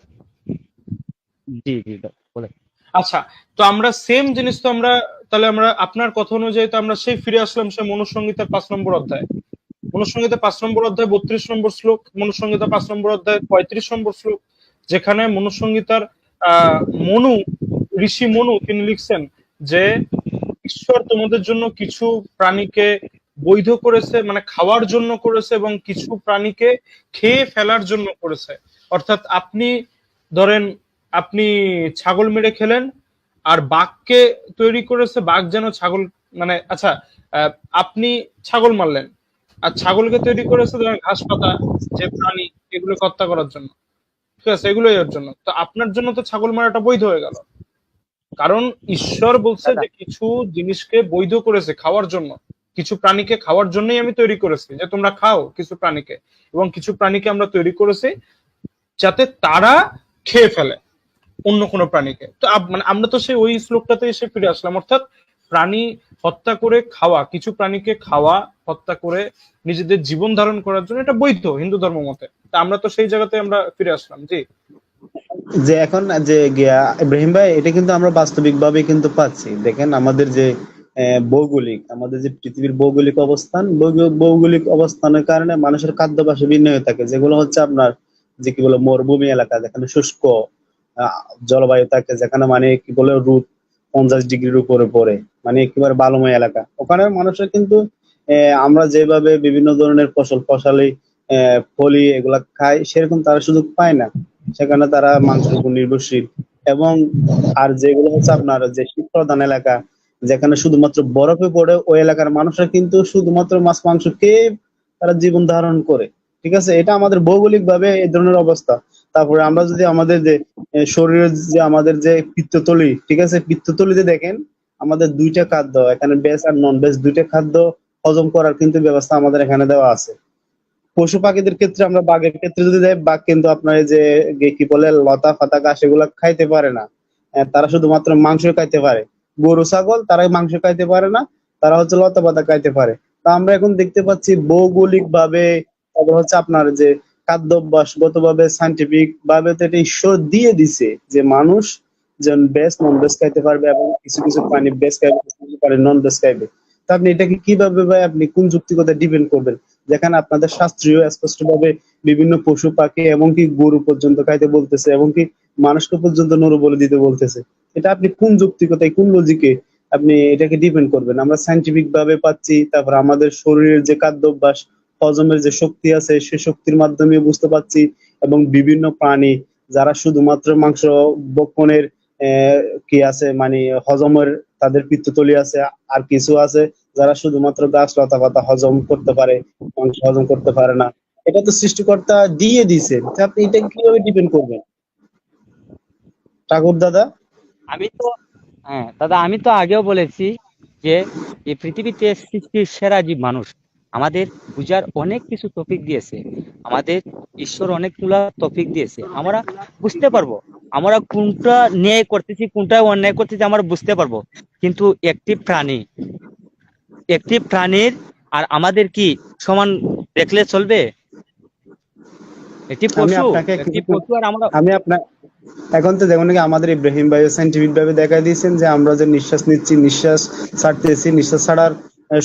জি জি বলে। আচ্ছা, তো আমরা সেম জিনিস তো আমরা, তাহলে আমরা আপনার কথা অনুযায়ী তো আমরা সেই ফিরে আসলাম সে মনুসংহিতার 5 নম্বর অধ্যায়। মনুসংহিতা 5 নম্বর অধ্যায় 32 নম্বর শ্লোক, মনুসংহিতা 5 নম্বর অধ্যায় 35 নম্বর শ্লোক, যেখানে মনুসংহিতার মনু, ঋষি মনু তিনি লিখছেন যে ঈশ্বর তোমাদের জন্য কিছু প্রাণীকে বৈধ করেছে, মানে খাওয়ার জন্য করেছে, এবং কিছু প্রাণীকে খেয়ে ফেলার জন্য করেছে। অর্থাৎ আপনি ধরেন আপনি ছাগল মেরে খেলেন, আর বাঘকে তৈরি করেছে বাঘ যেন ছাগল, মানে আচ্ছা আপনি ছাগল মারলেন, আর ছাগলকে তৈরি করেছে ধরেন ঘাস পাতা যে প্রাণী, এগুলোকে হত্যা করার জন্য, ঠিক আছে, এগুলোই এর জন্য। তো আপনার জন্য তো ছাগল মারাটা বৈধ হয়ে গেল, কারণ ঈশ্বর বলছে দাদা যে কিছু জিনিসকে বৈধ করেছে খাওয়ার জন্য, কিছু প্রাণীকে খাওয়ার জন্যই আমি তৈরি করেছি যে তোমরা খাও কিছু প্রাণীকে, এবং কিছু প্রাণীকে আমরা তৈরি করেছি যাতে তারা খেয়ে ফেলে অন্য কোনো প্রাণীকে। তো মানে আমরা তো সেই ওই শ্লোকটাতে এসে ফিরে আসলাম, অর্থাৎ প্রাণী হত্যা করে খাওয়া, কিছু প্রাণীকে খাওয়া, হত্যা করে নিজেদের জীবন ধারণ করার জন্য এটা বৈধ হিন্দু ধর্ম মতে। তা আমরা তো সেই জায়গাতে আমরা ফিরে আসলাম। জি যে এখন যে ইব্রাহিম ভাই, এটা কিন্তু আমরা বাস্তবিক ভাবে কিন্তু পাচ্ছি। দেখেন আমাদের যে ভৌগোলিক, আমাদের যে পৃথিবীর ভৌগোলিক অবস্থান, ভৌগোলিক অবস্থানের কারণে মানুষের খাদ্যাভ্যাস ভিন্ন হয়ে থাকে, যেগুলো হচ্ছে আপনার যে কি বলে মরুভূমি এলাকা, যেখানে শুষ্ক জলবায়ু থাকে, যেখানে মানে কি বলে রোদ 50 ডিগ্রির উপরে পড়ে, মানে একেবারে বালুময় এলাকা। ওখানে মানুষের কিন্তু আমরা যেভাবে বিভিন্ন ধরনের ফসলি ফলি এগুলা খাই, সেরকম তারা সুযোগ পায় না। সেখানে তারা মাংসের উপর নির্ভরশীল। এবং আর যেগুলো হচ্ছে আপনার যে শীত প্রধান এলাকা, যেখানে শুধুমাত্র বরফে পড়ে, ওই এলাকার মানুষরা কিন্তু শুধুমাত্র মাছ মাংস খেয়ে তারা জীবন ধারণ করে। ঠিক আছে, এটা আমাদের ভৌগোলিক ভাবে এই ধরনের অবস্থা। তারপরে আমরা যদি আমাদের যে শরীরের যে আমাদের যে পিত্তথলি, ঠিক আছে, পিত্তথলিতে দেখেন আমাদের দুইটা খাদ্য, এখানে ভেজ আর নন ভেজ দুইটা খাদ্য হজম করার কিন্তু ব্যবস্থা আমাদের এখানে দেওয়া আছে। পশু পাখিদের ক্ষেত্রে আমরা বাঘের ক্ষেত্রে যদি যাই, বাঘ কিন্তু আপনার এই যে কি বলে লতা পাতা ঘাস এগুলা খাইতে পারে না। তারা শুধুমাত্র মাংস খাইতে পারে। গরু ছাগল তারা মাংস খাইতে পারে না, তারা হচ্ছে লতা পাতা খাইতে পারে। তা আমরা এখন দেখতে পাচ্ছি ভৌগোলিক ভাবে, তারপর হচ্ছে আপনার যে খাদ্যাভ্যাসগত ভাবে, সাইন্টিফিক ভাবে তো এটা ঈশ্বর দিয়ে দিছে যে মানুষ যেন ভেজ নন ভেজ খাইতে পারবে, এবং কিছু কিছু প্রাণী ভেজ খাইবে, কিছু কিছু প্রাণী নন ভেজ খাইবে। তা আপনি এটাকে কিভাবে ভাই আপনি কোন যুক্তিকতা ডিপেন্ড করবেন, যেখানে আপনাদের শাস্ত্রীয় স্পষ্ট ভাবে বিভিন্ন পশু পাখি এমনকি গরু পর্যন্ত খাইতে বলতেছে, এমনকি মানুষকে পর্যন্ত নরু বলে দিতে বলতেছে? এটা আপনি কোন যৌক্তিকতায়, কোন লজিকে আপনি এটাকে ডিপেন্ড করবেন? আমরা সাইন্টিফিক ভাবে পাচ্ছি, তারপর আমাদের শরীরের যে খাদ্যাভ্যাস, হজমের যে শক্তি আছে, সেই শক্তির মাধ্যমে বুঝতে পাচ্ছি। এবং বিভিন্ন প্রাণী যারা শুধুমাত্র মাংস ভক্ষণের কি আছে মানে হজমের তাদের পিত্তথলি আছে, আর কিছু আছে যারা শুধুমাত্র গাছ লতা পাতা হজম করতে পারে, মাংস হজম করতে পারে না। এটা তো সৃষ্টিকর্তা দিয়ে দিছে, আপনি এটা কিভাবে ডিপেন্ড করবেন ঠাকুর দাদা? আমি তো হ্যাঁ দাদা, আমি তো আগেও বলেছি যে এই পৃথিবীতে সৃষ্টির সেরা জীব মানুষ। আমাদের বুঝার অনেক কিছু টপিক দিয়েছে, আমাদের ঈশ্বর অনেকগুলা টপিক দিয়েছে, আমরা বুঝতে পারবো আমরা কোনটা ন্যায় করতেছি কোনটা অন্যায় করতেছি আমরা বুঝতে পারবো। কিন্তু একটি প্রাণীর আর আমাদের কি সমান দেখলে চলবে? একটি আমি পশু আপনাকে একটি পশু আর আমরা আমি আপনার এখন তো দেখুন নাকি আমাদের ইব্রাহিম ভাই সাইন্টিফিক ভাবে দেখা দিয়েছেন যে আমরা যে নিঃশ্বাস নিচ্ছি, নিঃশ্বাস ছাড়তেছি, নিঃশ্বাস ছাড়ার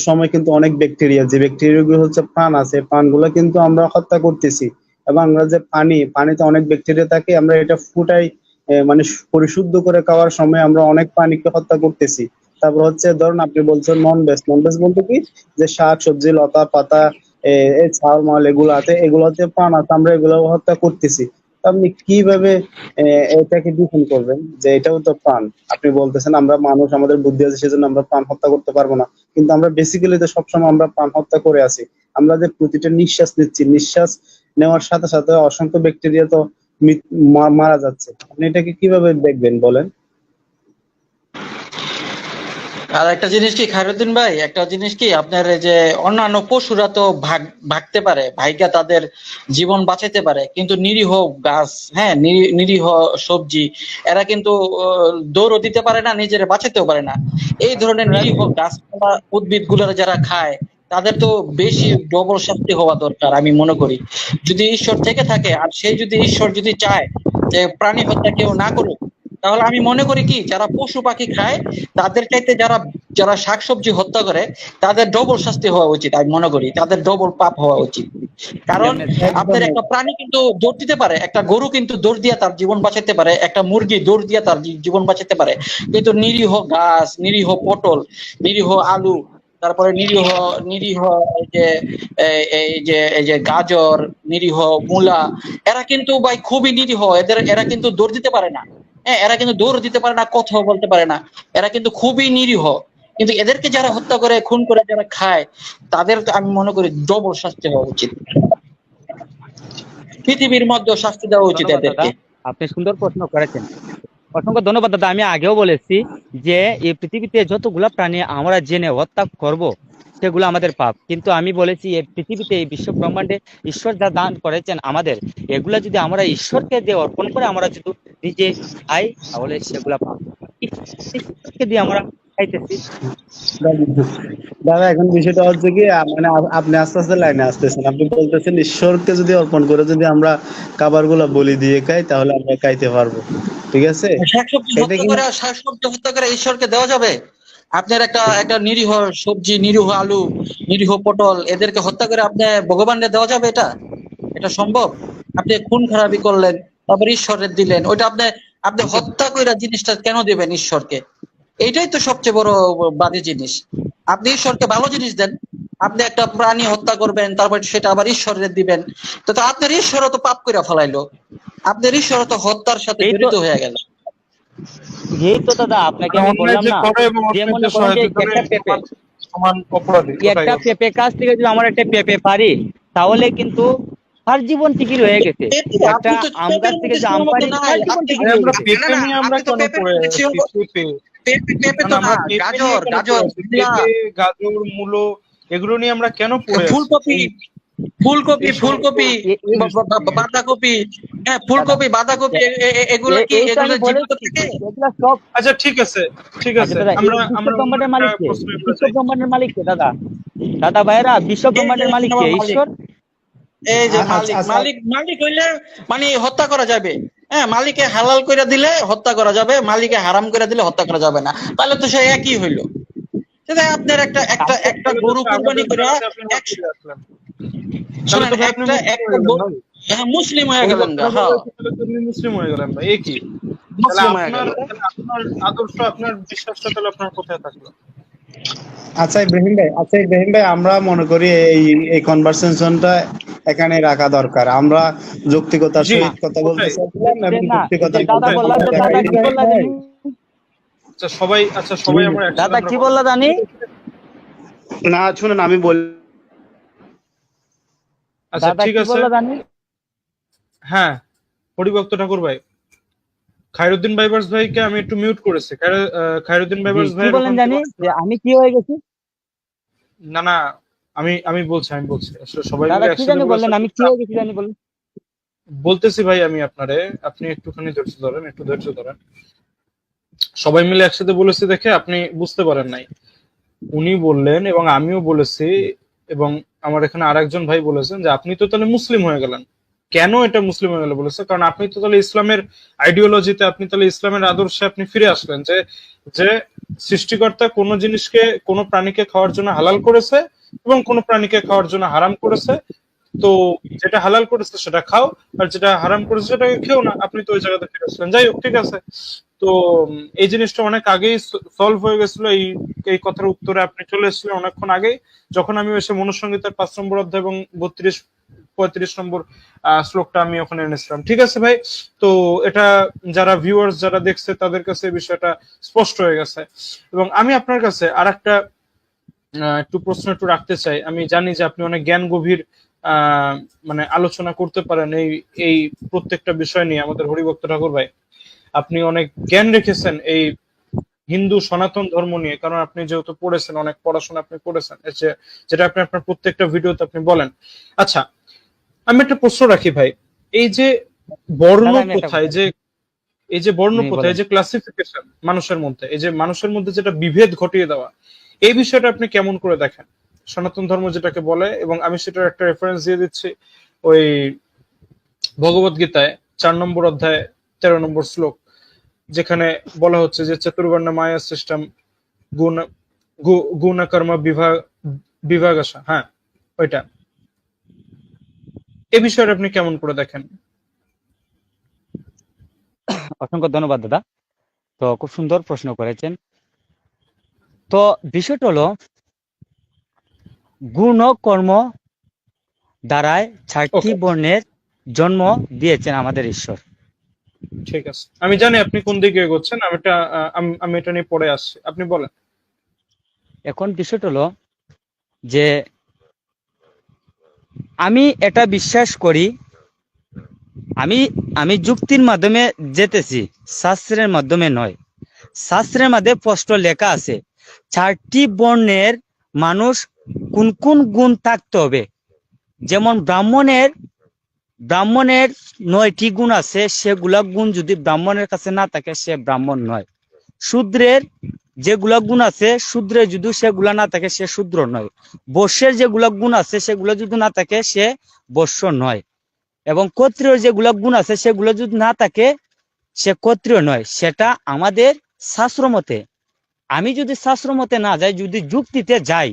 সময় কিন্তু অনেক ব্যাকটেরিয়া, যে ব্যাকটেরিয়া গুলো হচ্ছে প্রাণ আছে, প্রাণগুলো কিন্তু আমরা হত্যা করতেছি। এবং আমরা যে পানিতে অনেক ব্যাকটেরিয়া থাকে, আমরা এটা ফুটাই মানে পরিশুদ্ধ করে খাওয়ার সময় আমরা অনেক প্রাণীকে হত্যা করতেছি। তারপর হচ্ছে ধরুন আপনি বলছেন নন ভেজ, নন ভেজ বলতে কি, যে শাক সবজি লতা পাতা এই ছাল মাল এগুলো আছে, এগুলোতে প্রাণ আছে, আমরা এগুলো হত্যা করতেছি। তো আপনি কিভাবে এটাকে ডিফেন্ড করবেন যে এটাও তো প্রাণ? আপনি বলতেছেন আমরা মানুষ, আমাদের বুদ্ধি আছে সেজন্য আমরা প্রাণ হত্যা করতে পারবো না, কিন্তু আমরা বেসিক্যালি তো সবসময় আমরা প্রাণ হত্যা করে আছি। আমরা যে প্রতিটা নিঃশ্বাস নিচ্ছি, নিঃশ্বাস নেওয়ার সাথে সাথে অসংখ্য ব্যাকটেরিয়া তো মারা যাচ্ছে। আপনি এটাকে কিভাবে দেখবেন বলেন? আর একটা জিনিস কি খায়রুদ্দিন ভাই, একটা জিনিস কি আপনার এই যে অন্যান্য পশুরা তো ভাগতে পারে, ভাইগা তাদের জীবন বাঁচাতে পারে, কিন্তু নিরীহ গাছ, হ্যাঁ নিরীহ সবজি, এরা কিন্তু দৌড়ও দিতে পারে না, নিজেরা বাঁচাতেও পারে না। এই ধরনের নিরীহ গাছপালা উদ্ভিদ গুলার যারা খায় তাদের তো বেশি ডবল শাস্তি হওয়া দরকার আমি মনে করি। যদি ঈশ্বর থেকে থাকে আর সেই যদি ঈশ্বর যদি চায় যে প্রাণী হত্যা কেউ না করুক, তাহলে আমি মনে করি কি যারা পশু পাখি খায় তাদের চাইতে যারা যারা শাকসবজি হত্যা করে তাদের ডবল শাস্তি হওয়া উচিত। আমি মনে করি তাদের ডবল পাপ হওয়া উচিত। কারণ আপনার একটা প্রাণী কিন্তু দৌড় দিতে পারে, একটা গরু কিন্তু দৌড় দিয়ে তার জীবন বাঁচাতে পারে, একটা মুরগি দৌড় দিয়ে তার জীবন বাঁচাতে পারে, কিন্তু নিরীহ গাছ, নিরীহ পটল, নিরীহ আলু, তারপরে নিরীহ নিরীহ এই যে গাজর, নিরীহ মূলা, এরা কিন্তু ভাই খুবই নিরীহ। এরা কিন্তু দৌড় দিতে পারে না, হ্যাঁ এরা কিন্তু দৌড় দিতে পারে না, কথাও বলতে পারে না, এরা কিন্তু খুবই নিরীহ। কিন্তু এদেরকে যারা হত্যা করে, খুন করে যারা খায়, তাদের আমি মনে করি ডবল শাস্তি হওয়া উচিত, পৃথিবীর মধ্যে শাস্তি দেওয়া উচিত ধন্যবাদ দাদা, এদেরকে। আপনি সুন্দর প্রশ্ন করেছেন। অসংখ্য ধন্যবাদ দাদা। আমি আগেও বলেছি যে এই পৃথিবীতে যতগুলা প্রাণী আমরা জেনে হত্যা করব সেগুলো আমাদের পাপ, কিন্তু আমি বলেছি এই পৃথিবীতে এই বিশ্ব ব্রহ্মাণ্ডে ঈশ্বর যা দান করেছেন আমাদের, এগুলা যদি আমরা ঈশ্বরকে দিয়ে অর্পণ করে আমরা যদি নিজে খাই তাহলে সেগুলা পাপ। ঈশ্বরকে দিয়ে আমরা খাইতেছি। দাদা এখন বিষয়টা হচ্ছে কি মানে আপনি আস্তে আস্তে লাইনে আসতেছেন। আপনি বলতেছেন ঈশ্বরকে যদি অর্পণ করে যদি আমরা খাবার গুলা বলি দিয়ে খাই তাহলে আমরা খাইতে পারবো, ঠিক আছে? শাকসবজি এটা হত্যা কিন্তু করে, শাকসবজি হত্যা করে ঈশ্বরকে দেওয়া যাবে? আপনার একটা একটা নিরীহ সবজি, নিরীহ আলু, নিরীহ পটল, এদেরকে হত্যা করে আপনি ভগবানকে দেওয়া যাবে? এটা এটা সম্ভব? আপনি খুন খারাপি করলেন, তারপর ঈশ্বরের দিলেন, ওইটা আপনি আপনি হত্যা কইরা জিনিসটা কেন দিবেন ঈশ্বরকে? এইটাই তো সবচেয়ে বড় বাজে জিনিস। আপনি ঈশ্বরকে ভালো জিনিস দেন, আপনি একটা প্রাণী হত্যা করবেন তারপর সেটা আবার ঈশ্বরের দিবেন, তো তো আপনার ঈশ্বরও তো পাপ কইরা ফেলাইলো, আপনার ঈশ্বরও তো হত্যার সাথে এই তো জড়িত হয়ে গেল। এই তো দাদা আপনাকে আমি অন্যায় বললাম যে না, করে এবং যে মনে অন্যায়কে করেন যে সহায়তা করে একটা পেঁপে, সমান অপরাধী, ওটাই একটা কথা। পেঁপে গাছ থেকে যদি আমার একটা পেঁপে পারি তাহলে কিন্তু তার জীবন টিকি রয়ে গেছে। একটা আপনি তো আম গাছ পেঁপের থেকে মধ্যে যে আম সীমাবদ্ধ পারি নাই, তার জীবন আপনি টিকি আরে রয়ে আমরা গেছে। না পেঁপে না নিয়ে আমরা আপনি তো কেন পেঁপের পড়ে মধ্যে আছি? পেঁপে পেঁপে তো আমরা না, পেঁপে নিয়ে গাজর কেন পড়ে গাজর, আছি? মূলা, পেঁপে, গাজর, মূলো, এগুলো নিয়ে আমরা কেন পড়ে আছি? ফুলকপি, ফুলকপি, এই সমস্ত ফুলকপি, এই বাঁধাকপি, হ্যাঁ দাদা, ফুলকপি, বাঁধাকপি, এগুলা কি এই তো এগুলো আমি জীবিত বলেছি থাকে? এগুলা সব। আচ্ছা ঠিক আছে, ঠিক আচ্ছা আছে, দাদা, এই আমরা বিশ্ব আমরা অন্য ব্রহ্মাণ্ডের একটা মালিক কে? প্রশ্নে আমরা বিশ্ব যাই। ব্রহ্মাণ্ডের মালিক কে দাদা? দাদা ভাইরা, বিশ্ব এই যে ব্রহ্মাণ্ডের মালিক কে? আমার মালিক, ঈশ্বর। এই যে আচ্ছা মালিক, আচ্ছা মালিক মালিক হইলে মানে হত্যা করা যাবে, হ্যাঁ মালিকে হালাল করে দিলে হত্যা করা যাবে, মালিকে হারাম করে দিলে হত্যা করা যাবে না, তাহলে তো সে একই হইলো। সেটা আপনার একটা একটা তাহলে একটা তাহলে তো গরু কুরবানি আমাদের করে ধারণাতে আপনি হাত তুলে আসলেন। তাহলে শুনেন তো ভাই আপনি একটা মুসলিম একটা হয়ে গেলেন ভাই। হ্যাঁ মুসলিম হয়ে ওই গেলেন গা, বক্তব্য হ্যাঁ তাহলে তো আপনি মুসলিম হয়ে গেলেন ভাই, এ কি? তাহলে মুসলিম হয়ে আপনার গেলেন। তাহলে আপনার আদর্শ, আপনার বিশ্বাসটা তাহলে আপনার কোথায় থাকলো? আচ্ছা ইব্রাহিম ভাই আমরা মনে করি এই এই কনভারসেশনটা এখানে রাখা দরকার। আমরা যৌক্তিকতার জি, সহিত কথা বলতে কোথায়? চাইছিলাম যে এবং না, যে যৌক্তিকতার দাদা কোথায়? মাধ্যমে বললা, আমরা যে দাদা দেখাইতে কি বললা জানি, আচ্ছা সবাই আমরা একসাথে দাদা আমরা কি কথা বললা জানি, না শুনেন আমি বলি। আচ্ছা দাদা ঠিক কি আছে। বললা জানি। হ্যাঁ, হরিভক্ত ঠাকুর ভাই, খায়রুদ্দিন বাইবার্স ভাইকে আমি একটু মিউট করেছি। খায়রুদ্দিন জি, বাইবার্স কি ভাইয়ের বলেন ওখান থেকে জানি যে আমি কি হয়ে গেছি। না না, আমি আমি বলছি আসলে সবাই দাদা মিলে কি একসাথে জানি বলে বললেন, আমি কি হয়ে গেছি জানি বলেন। বলতেছি ভাই আমি আপনারে, আপনি একটুখানি ধৈর্য ধরেন, একটু ধৈর্য ধরেন। সবাই মিলে একসাথে বলেছি দেখে আপনি বুঝতে পারেন নাই। উনি বললেন এবং আমিও বলেছি, এবং আমার এখানে আরেকজন ভাই বলেছেন যে আপনি তো তাহলে মুসলিম হয়ে গেলেন। কেন এটা মুসলিম হয়ে গেল বলেছে? কারণ আপনি তো তাহলে ইসলামের আইডিওলজিতে, আপনি তাহলে ইসলামের আদর্শে আপনি ফিরে আসলেন, যে যে সৃষ্টিকর্তা কোন জিনিসকে, কোন প্রাণীকে খাওয়ার জন্য হালাল করেছে এবং কোন প্রাণীকে খাওয়ার জন্য হারাম করেছে। তো যেটা হালাল করেছে সেটা খাও, আর যেটা হারাম করেছে সেটাকে খেও না। আপনি তো ওই জায়গাতে ফিরে আসলেন। যাই হোক, ঠিক আছে। তো এই জিনিসটা অনেক আগেই সলভ হয়ে গেছিল। এই এই কথার উত্তরে আপনি চলে এসেছিলেন অনেকক্ষণ আগেই, যখন আমি এসে মনুসংহিতার 5 নম্বর অধ্যায় এবং 32 35 নম্বর শ্লোকটা আমি ওখানে এনেছিলাম। ঠিক আছে ভাই, তো এটা যারা ভিউয়ার্স যারা দেখছে তাদের কাছে এই বিষয়টা স্পষ্ট হয়ে গেছে। এবং আমি আপনার কাছে আর একটা একটু প্রশ্ন একটু রাখতে চাই। আমি জানি যে আপনি অনেক জ্ঞান গভীর মানে আলোচনা করতে পারেন এই এই প্রত্যেকটা বিষয় নিয়ে। আমাদের হরিভক্ত ঠাকুর ভাই, আপনি অনেক জ্ঞান রেখেছেন এই হিন্দু সনাতন ধর্ম নিয়ে, কারণ আপনি যেহেতু পড়েছেন, অনেক পড়াশোনা আপনি করেছেন, যেটা আপনি আপনার প্রত্যেকটা ভিডিওতে আপনি বলেন। আচ্ছা, আমি একটা প্রশ্ন রাখি ভাই, এই যে বর্ণ দাদা আমি একটা প্রথায় যে এই যে বর্ণ জি, প্রথায় বলেন। এই যে ক্লাসিফিকেশন মানুষের মধ্যে, এই যে মানুষের মধ্যে যেটা বিভেদ ঘটিয়ে দেওয়া, এই বিষয়টা আপনি কেমন করে দেখেন সনাতন ধর্ম যেটাকে বলে? এবং আমি সেটার একটা রেফারেন্স দিয়ে দিচ্ছি, ওই ভগবত গীতায় 4 নম্বর অধ্যায় 13 নম্বর শ্লোক, যেখানে বলা হচ্ছে যে চতুর্বর্ণ মায়া সিস্টেম গুণ গুণ কর্ম বিভাগ আসা, হ্যাঁ ওইটা, এই বিষয়টা আপনি কেমন করে দেখেন? অসংখ্য ধন্যবাদ দাদা, তো খুব সুন্দর প্রশ্ন করেছেন। তো বিষয়টা হলো গুণ ও কর্ম দ্বারায় 4টি ওকে, বর্ণের জন্ম দিয়েছেন আমাদের ঈশ্বর। ঠিক আছে, আমি জানি আপনি কোন দিকে এগোচ্ছেন, আমি এটা নিয়ে পরে আসছি, আপনি বলেন। এখন বিষয়টা হলো যে আমি এটা বিশ্বাস করি, আমি আমি যুক্তির মাধ্যমে যেতেছি, শাস্ত্রের মাধ্যমে নয়। শাস্ত্রের মধ্যে স্পষ্ট লেখা আছে 4টি বর্ণের মানুষ কোন কোন গুণ থাকতে হবে। যেমন ব্রাহ্মণের 9টি গুণ আছে, সেগুলা গুণ যদি ব্রাহ্মণের কাছে না থাকে সে ব্রাহ্মণ নয়। শূদ্রের যেগুলা গুণ আছে, শূদ্রের যদি সেগুলা না থাকে সে শূদ্র নয়। বৈশ্যের যেগুলা গুণ আছে সেগুলো যদি না থাকে সে বৈশ্য নয়। এবং ক্ষত্রিয়র যেগুলা গুণ আছে সেগুলো যদি না থাকে সে ক্ষত্রিয় নয়। সেটা আমাদের শাস্ত্র মতে। আমি যদি শাস্ত্র মতে না যাই, যদি যুক্তিতে যাই,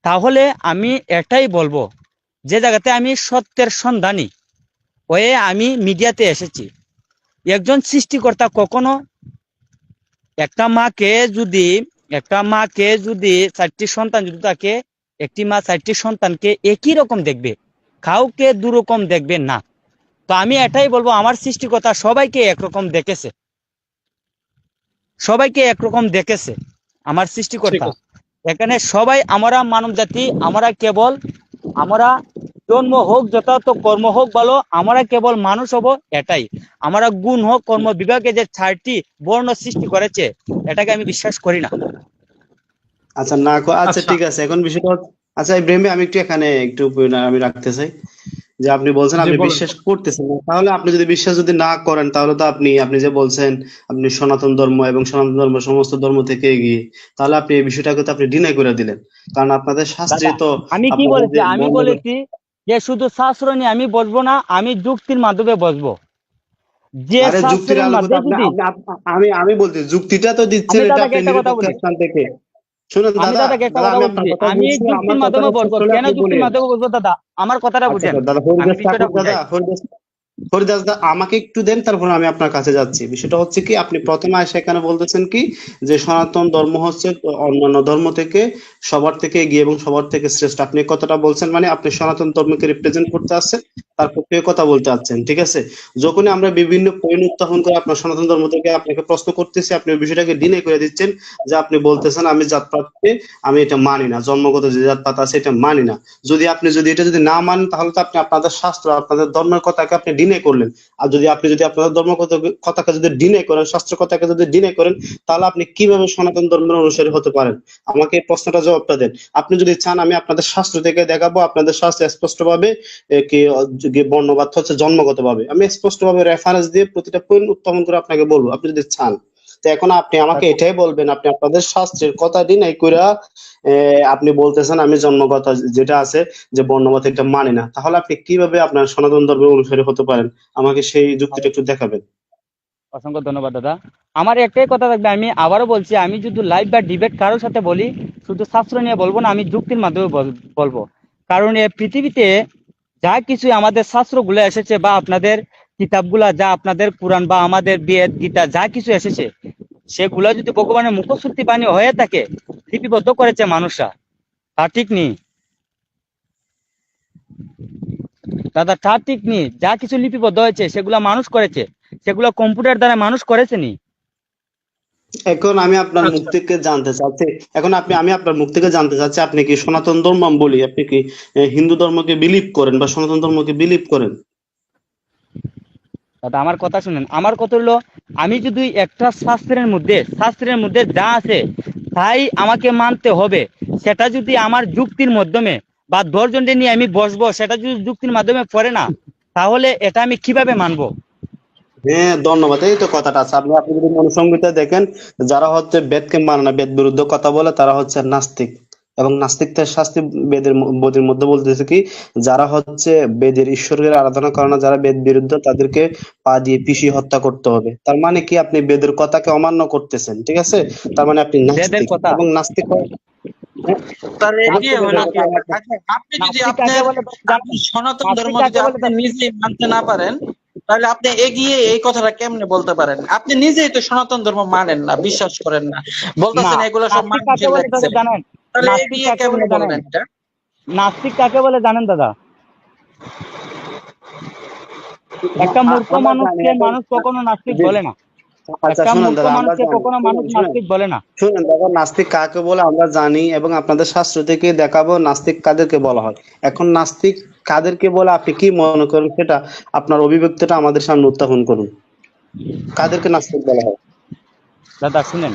তাহলে আমি এটাই বলবো, যে জায়গাতে আমি সত্যের সন্ধানী হয়ে আমি মিডিয়াতে এসেছি। একজন সৃষ্টিকর্তা কখনো একটা মাকে যদি 4টি সন্তান যদি থাকে, একটি মা 4টি সন্তানকে একই রকম দেখবে, কাউকে দুরকম দেখবে না। তো আমি এটাই বলবো, আমার সৃষ্টিকর্তা সবাইকে একরকম দেখেছে, আমার ঠিক সৃষ্টিকর্তা। আছে, এখানে সবাই আমরা মানব জাতি, আমরা জন্ম হোক যথাযথ, কর্ম হোক ভালো, আমরা কেবল মানুষ হব, এটাই। আমরা গুণ হোক কর্ম বিভাগে যে 4টি বর্ণ সৃষ্টি করেছে, এটাকে আমি বিশ্বাস করি না। আচ্ছা আচ্ছা আচ্ছা, ঠিক আছে, এখন বিষয়টা আচ্ছা ইব্রাহিম ভাই, আমি একটু এখানে একটু আমি রাখতে চাই যে আপনি বলছেন জি আপনি বলেন। বিশ্বাস করতেছেন না, তাহলে আপনি যদি বিশ্বাস যদি না করেন, তাহলে তো আপনি যে বলছেন আপনি সনাতন ধর্ম এবং সনাতন ধর্ম সমস্ত ধর্ম থেকে এগিয়ে, তাহলে আপনি এই বিষয়টাকে তো আপনি ডিনাই করে দিলেন। কারণ আপনাদের শাস্ত্রে দাদা তো আমি কি আপনাদের বলেছি, যে আমি বলেছি যে শুধু শাস্ত্র নিয়ে আমি বসবো না, আমি যুক্তির মাধ্যমে বসবো। যে আরে যুক্তির শাস্ত্রের আলোকে তো মধ্যে যদি আমি বলছি যুক্তিটা তো দিচ্ছেন, আমি এটা দাদাকে আপনি একটা কথা নিরপেক্ষ বলি, স্থান থেকে। শুনুন আমি দাদা, দাদাকে একটা দাদা কথা আমি আপনার বলছি, কথা আমি বুঝছি, আমার যুক্তির মাধ্যমে কথাটা শেষ বসবো। হলে কেন আপনি যুক্তির বলেন। মাধ্যমে বসবো দাদা, আমার কথাটা আচ্ছা বুঝেন, দাদা, আমি হরিদাস বিষয়টা ঠাকুর, দাদা বুঝাই। হরিদাস দা আমাকে একটু দেন, তারপর আমি আপনার কাছে যাচ্ছি। বিষয়টা হচ্ছে কি, আপনি প্রথমে এসে এখানে বলতেছেন কি যে সনাতন ধর্ম হচ্ছে অন্যান্য ধর্ম থেকে সবার থেকে এগিয়ে এবং সবার থেকে শ্রেষ্ঠ। আপনি এই কথাটা বলছেন, মানে আপনি সনাতন ধর্মকে রিপ্রেজেন্ট করতে আসছেন, তার পক্ষে কথা বলতে আসছেন, ঠিক আছে? যখনই আমরা বিভিন্ন পয়েন্ট উত্থাপন করে আপনার সনাতন ধর্ম থেকে আপনাকে প্রশ্ন করতেছি, আপনি ওই বিষয়টাকে ডিনাই করে দিচ্ছেন, যে আপনি বলতেছেন আমি জাতপাতকে আমি এটা মানি না, জন্মগত যে জাতপাত আছে এটা মানি না। যদি এটা যদি না মানেন, তাহলে তো আপনি আপনাদের শাস্ত্র আপনাদের ধর্মের কথাকে আপনি ডিনাই করলেন। আর যদি আপনাদের ধর্ম কথাকে যদি ডিনাই করেন, শাস্ত্র কথাকে যদি ডিনাই করেন, তাহলে আপনি কিভাবে সনাতন ধর্মের অনুসারী হতে পারেন? আমাকে এই প্রশ্নটা জবাবটা দেন। আপনি যদি চান আমি আপনাদের শাস্ত্র থেকে দেখাবো, আপনাদের শাস্ত্রে স্পষ্ট ভাবে কি বর্ণবাদ হচ্ছে জন্মগত ভাবে, আমি স্পষ্ট ভাবে রেফারেন্স দিয়ে প্রতিটা পয়েন্ট উত্থাপন করে আপনাকে বলবো, আপনি যদি চান। তো এখন আপনি আমাকে এটাই বলবেন, আপনি আপনাদের শাস্ত্রের কথা ডিনাই কইরা আপনি বলতেছেন আমি জন্মগত যেটা আছে যে বর্ণমত এটা মানি না, তাহলে আপনি কিভাবে আপনার সনাতন ধর্মের অনুসারী হতে পারেন? আমাকে সেই যুক্তিটা একটু দেখাবেন। অসংখ্য ধন্যবাদ দাদা। আমার একটাই কথা থাকবে, আমি আবারও বলছি, আমি যদি লাইভ বা ডিবেট কারোর সাথে বলি, শুধু শাস্ত্র নিয়ে বলবো না, আমি যুক্তির মাধ্যমে বলবো। কারণ এই পৃথিবীতে যা কিছু আমাদের শাস্ত্রগুলো এসেছে, বা আপনাদের কিতাবগুলা, যা আপনাদের কোরআন বা আমাদের বেদ গীতা যা কিছু এসেছে, সেগুলা যদি ভগবানের মুখশ্রুতি বাণী হয়ে থাকে, লিপিবদ্ধ করেছে মানুষরা, তা ঠিক নেই। দাদা তা ঠিক নেই, যা কিছু লিপিবদ্ধ হয়েছে সেগুলা মানুষ করেছে, সেগুলা কম্পিউটার দ্বারা মানুষ করেছে নি। এখন আমি আপনার মুখ আচ্ছা থেকে জানতে চাচ্ছি, এখন আমি আপনার মুখ থেকে জানতে চাচ্ছি, আপনি কি সনাতন ধর্ম বলি, আপনি কি হিন্দু ধর্মকে বিলিভ করেন বা সনাতন ধর্মকে বিলিভ করেন? দাদা আমার কথা শুনেন, আমার কথা হলো, আমি যদি একটা শাস্ত্রের মধ্যে যা আছে তাই আমাকে মানতে হবে। সেটা যদি আমার যুক্তির মাধ্যমে বা 10 জনকে নিয়ে আমি বসবো, সেটা যদি যুক্তির মাধ্যমে পড়ে না, তাহলে এটা আমি কিভাবে মানবো? হ্যাঁ, ধন্যবাদ। এই তো কথাটা আছে। আপনি যদি মনুসংহিতা দেখেন, যারা হচ্ছে বেদকে মানে না, বেদ বিরুদ্ধ কথা বলে, তারা হচ্ছে নাস্তিক। এবং নাস্তিকদের শাস্তি বেদের মধ্যে বলতেছে কি, যারা হচ্ছে বেদের ঈশ্বরের আরাধনা করে না, যারা বেদ বিরুদ্ধ, তাদেরকে পা দিয়ে পিষিয়ে হত্যা করতে হবে। তার মানে কি, আপনি বেদের কথাকে অমান্য করতেছেন, ঠিক আছে? তার মানে আপনি বেদের নাস্তিক। কথা, এবং নাস্তিক তাহলে নাস্তিক এগিয়ে হলো কি? কাকে আচ্ছা, আপনি যদি নাস্তিক কাকে বলে আপনি জানেন? সনাতন নাস্তিক ধর্ম যদি কাকে বলে আপনি নিজেই মানতে না পারেন, তাহলে আপনি এগিয়ে এই কথাটা কেমনে বলতে পারেন? আপনি নিজেই তো সনাতন ধর্ম মানেন না, বিশ্বাস করেন না, না, বলতেছেন এগুলো সব নাস্তিক কাকে মানুষের বলে লেখছে। দাদা জানেন? তাহলে নাস্তিক এগিয়ে কাকে কেমনে বলে জানেন? বলবেন এটা? নাস্তিক কাকে বলে জানেন দাদা? একটা মূর্খ আমরা জানি। মানুষকে এখন মানুষ কখনো নাস্তিক যে- বলে না। আচ্ছা একটা শুনেন মূর্খ দাদা, আমরা মানুষকে জানি, কখনো মানুষ শুনেন শুনেন নাস্তিক বলে না। শুনেন দাদা, নাস্তিক কাকে বলে আমরা জানি, এবং আপনাদের শাস্ত্র থেকে দেখাবো নাস্তিক কাদেরকে বলা হয়। এখন নাস্তিক কাদেরকে বলে আপনি কি মনে করেন, সেটা আপনার অভিব্যক্তিটা আমাদের সামনে উত্থাপন করুন। কাদেরকে নাস্তিক বলা হয়? দাদা শুনেন,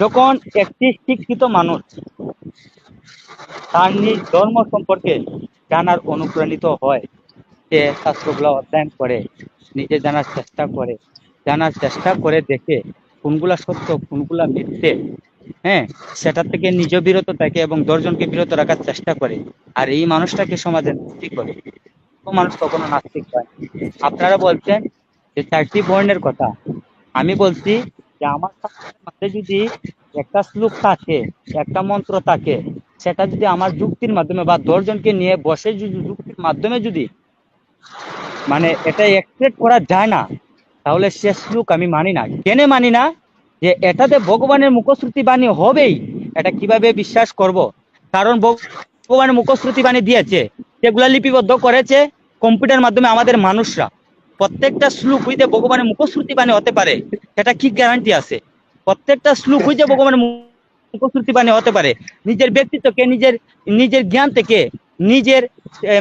যখন একটি শিক্ষিত মানুষ তার নিজ ধর্ম সম্পর্কে জানার অনুপ্রাণিত হয়, সে শাস্ত্রগুলো অধ্যয়ন করে, নিজে জানার চেষ্টা করে দেখে কোনগুলা সত্য কোনগুলা মিথ্যে, হ্যাঁ, সেটা থেকে নিজ বিরত থাকে এবং 10 জনকে বিরত রাখার চেষ্টা করে, আর এই মানুষটাকে সমাজে নাস্তিক করে। তো মানুষ কখনো নাস্তিক হয় না। আপনারা বলছেন যে 4টি বর্ণের কথা, আমি বলছি যে আমার শাস্ত্রের মধ্যে যদি একটা শ্লোক থাকে, একটা মন্ত্র থাকে, সেটা যদি আমার যুক্তির মাধ্যমে বা 10 জনকে নিয়ে বসে যদি যুক্তির মাধ্যমে যদি মানে এটা একসেপ্ট করা যায় না, তাহলে সে শ্লোক আমি মানি না। কেন মানি না? যে এটাতে ভগবানের মুখশ্রুতি বাণী হবেই, এটা কিভাবে বিশ্বাস করব? কারণ ভগবানের মুখশ্রুতি বাণী দিয়েছে, সেগুলা লিপিবদ্ধ করেছে কম্পিউটার মাধ্যমে আমাদের মানুষরা। প্রত্যেকটা শ্লোক হইতে ভগবানের মুখশ্রুতি বাণী হতে পারে, সেটা কি গ্যারান্টি আছে? প্রত্যেকটা শ্লোক হইতে ভগবানের মুখশ্রুতি বাণী হতে পারে নিজের ব্যক্তিত্বকে, নিজের নিজের জ্ঞান থেকে, নিজের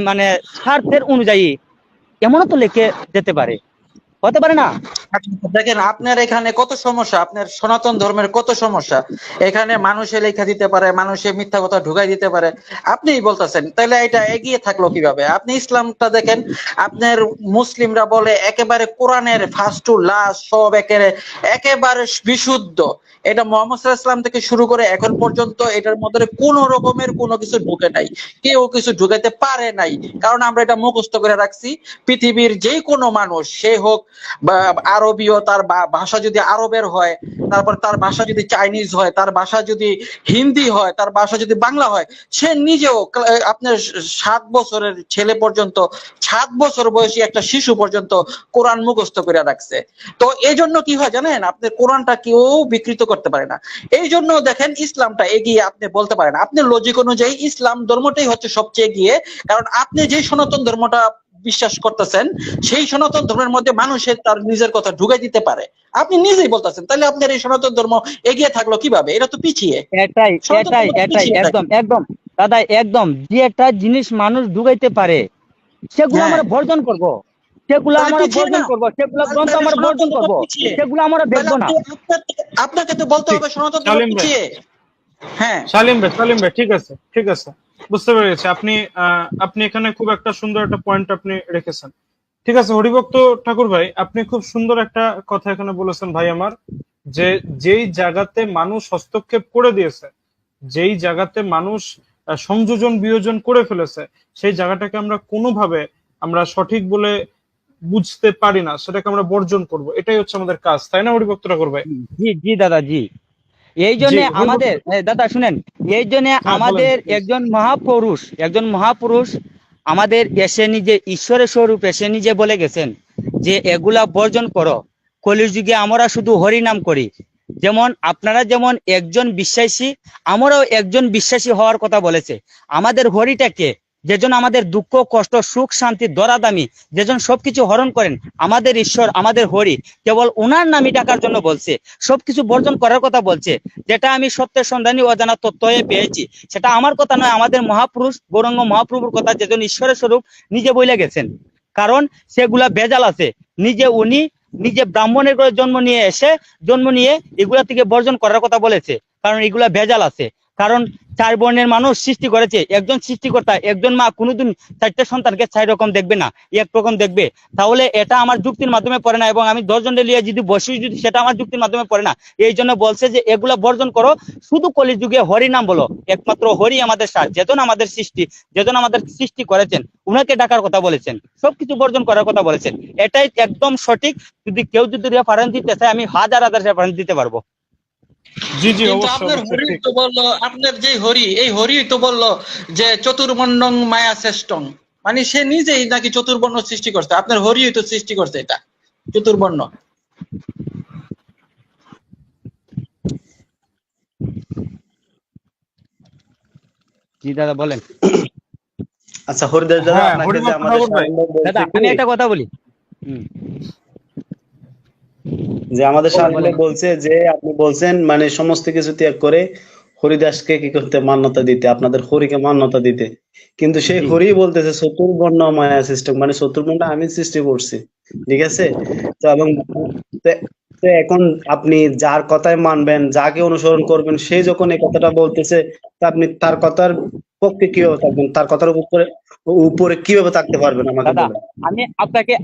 মানে স্বার্থের অনুযায়ী এমনও তো লিখে যেতে পারে, হতে পারে না? দেখেন আপনার এখানে কত সমস্যা, আপনার সনাতন ধর্মের কত সমস্যা। এখানে মানুষে লেখা দিতে পারে, মানুষে মিথ্যা কথা ঢুকাই দিতে পারে, আপনিই বলতেছেন। তাহলে এটা এগিয়ে থাকলো কিভাবে? আপনি ইসলামটা দেখেন, আপনার মুসলিমরা বলে একেবারে কোরআনের ফার্স্ট টু লাস্ট সব একেবারে বিশুদ্ধ। এটা মোহাম্মদ সাল্লাল্লাহু আলাইহি ওয়াসাল্লাম থেকে শুরু করে এখন পর্যন্ত এটার মধ্যে কোনো রকমের কোনো কিছু ঢুকে নাই, কেউ কিছু ঢুকাইতে পারে নাই, কারণ আমরা এটা মুখস্থ করে রাখছি। পৃথিবীর যে কোনো মানুষ, সে হোক বা আরবীয়, তার ভাষা যদি আরবের হয়, তারপর তার ভাষা যদি চাইনিজ হয়, তার ভাষা যদি হিন্দি হয়, তার ভাষা যদি বাংলা হয়, সে নিজেও আপনার 7 বছরের ছেলে পর্যন্ত, 7 বছর বয়সী একটা শিশু পর্যন্ত কোরআন মুখস্থ করে রাখছে। তো এই জন্য কি হয় জানেন, আপনি কোরআনটা কেউ বিকৃত করতে পারে না। এই জন্য দেখেন ইসলামটা এগিয়ে, আপনি বলতে পারেন আপনি লজিক অনুযায়ী ইসলাম ধর্মটাই হচ্ছে সবচেয়ে এগিয়ে, কারণ আপনি যে সনাতন ধর্মটা বিশ্বাস করতেছেন, সেই সনাতন ধর্মের মধ্যে মানুষের তার নিজের কথা ঢুকাই দিতে পারে। আপনি নিজেই বলতেছেন, তাহলে আপনার এই সনাতন ধর্ম এগিয়ে থাকলো কিভাবে? এটা তো পিছিয়ে। এটাই সনাতন এটাই ধর্ম এটাই পিছিয়ে থাকে। একদম একদম দাদা, একদম যে একটা জিনিস মানুষ ঢুকাইতে পারে সেগুলো হ্যাঁ, আমরা বর্জন করব, সেগুলো তাহলে আমরা পিছিয়ে বর্জন না, করব, সেগুলো গ্রন্থ তাহলে আমরা সনাতন বর্জন ধর্ম করব, পিছিয়ে। সেগুলো আমরা তাহলে দেখবো না। আপনাকে তো বলতে ঠিক। হবে সনাতন ধর্ম সালিম ভাই, পিছিয়ে। হ্যাঁ, সালিম ভাই ঠিক আছে, ঠিক আছে, বুঝতে পেরেছি। আপনি এখানে খুব একটা সুন্দর একটা পয়েন্ট আপনি রেখেছেন। ঠিক আছে হরিভক্ত ঠাকুর ভাই, আপনি খুব সুন্দর একটা কথা এখানে বলেছেন ভাই আমার, যে যেই জায়গাতে মানুষ হস্তক্ষেপ করে দিয়েছে, যেই জায়গাতে মানুষ সংযোজন বিয়োজন করে ফেলেছে, সেই জায়গাটাকে আমরা কোনোভাবে আমরা সঠিক বলে বুঝতে পারি না, সেটাকে আমরা বর্জন করব, এটাই হচ্ছে আমাদের কাজ, তাই না হরিভক্ত ঠাকুর ভাই? জি জি দাদা জি। এই জি জন্য হরিভক্ত, আমাদের দাদা শুনেন, এই জন্য হ্যাঁ বলেন আমাদের please। একজন মহাপুরুষ আমাদের এসে নিজে ঈশ্বরের স্বরূপ এসে নিজে বলে গেছেন যে এগুলা বর্জন করো, কলির যুগে আমরা শুধু হরি নাম করি। যেমন আপনারা যেমন একজন বিশ্বাসী, আমরাও একজন বিশ্বাসী হওয়ার কথা বলেছে। আমাদের হরিটাকে যেজন আমাদের দুঃখ কষ্ট সুখ শান্তি দরাদামি, যেজন সবকিছু হরণ করেন, আমাদের ঈশ্বর আমাদের হরি, কেবল ওনার নামই ডাকার জন্য বলছে, সবকিছু বর্জন করার কথা বলছে। যেটা আমি সত্যের সন্ধানী অজানা তত্ত্ব হয়ে পেয়েছি, সেটা আমার কথা নয়, আমাদের মহাপুরুষ গৌরাঙ্গ মহাপ্রভুর কথা, যেজন ঈশ্বরের স্বরূপ নিজে বলে গেছেন। কারণ সেগুলা ভেজাল আছে। নিজে ব্রাহ্মণের ঘরে জন্ম নিয়ে এগুলা থেকে বর্জন করার কথা বলেছে, কারণ এগুলা ভেজাল আছে। কারণ 4 বর্ণের মানুষ সৃষ্টি করেছে একজন সৃষ্টিকর্তা, একজন মা কোনোদিন 4টে সন্তানকে 4 রকম দেখবে না, এক রকম দেখবে। তাহলে এটা আমার যুক্তির মাধ্যমে পড়ে না, এবং আমি 10 জন লিয়ে যদি বসি, যদি সেটা আমার যুক্তির মাধ্যমে পড়ে না। এই জন্য বলছে যে এগুলা বর্জন করো, শুধু কলিযুগে হরি নাম বলো, একমাত্র হরি আমাদের সার, যেজন আমাদের সৃষ্টি করেছেন, উনাকে ডাকার কথা বলেছেন, সবকিছু বর্জন করার কথা বলেছেন। এটাই একদম সঠিক। যদি কেউ রেফারেন্স দিতে চায়, আমি হাজার রেফারেন্স দিতে পারবো। জি জি, কিন্তু অবশ্যই আপনার অবশ্যই হরি ঠিক। তো বললো, আপনার যে হরি, এই হরি তো বললো যে চতুর্বর্ণং মায়া শ্রেষ্ঠং, মানে সে নিজেই নাকি চতুর্বর্ণ সৃষ্টি করছে। আপনার হরি তো সৃষ্টি করছে এটা চতুর্বর্ণ। জি দাদা বলেন। আচ্ছা হরিদাস দাদা, হ্যাঁ, আপনাকে যে হরিভক্ত আমাদের ঠাকুর ভাই, শারীন ভাই বলছে দাদা কি, আমি একটা কথা বলি। যে আমাদের শারীন বলেন। ভাই বলছে যে আপনি বলছেন মানে সমস্ত কিছু ত্যাগ করে হরিদাসকে কি করতে, মান্যতা দিতে, আপনাদের হরিকে মান্যতা দিতে। কিন্তু সেই জি হরি বলতেছে চতুর্বর্ণ মায়া সিস্টেম, মানে চতুর্বর্ণটা আমি সৃষ্টি করছি, ঠিক আছে? তো এবং তো- তো এখন আপনি যার কথায় মানবেন, যাকে অনুসরণ করবেন, সে যখন এই কথাটা বলতেছে, তা আপনি তার কথার পক্ষে কিভাবে থাকবেন, তার কথার উপরে উপরে কিভাবে থাকতে পারবেন আমাকে দাদা, বলেন।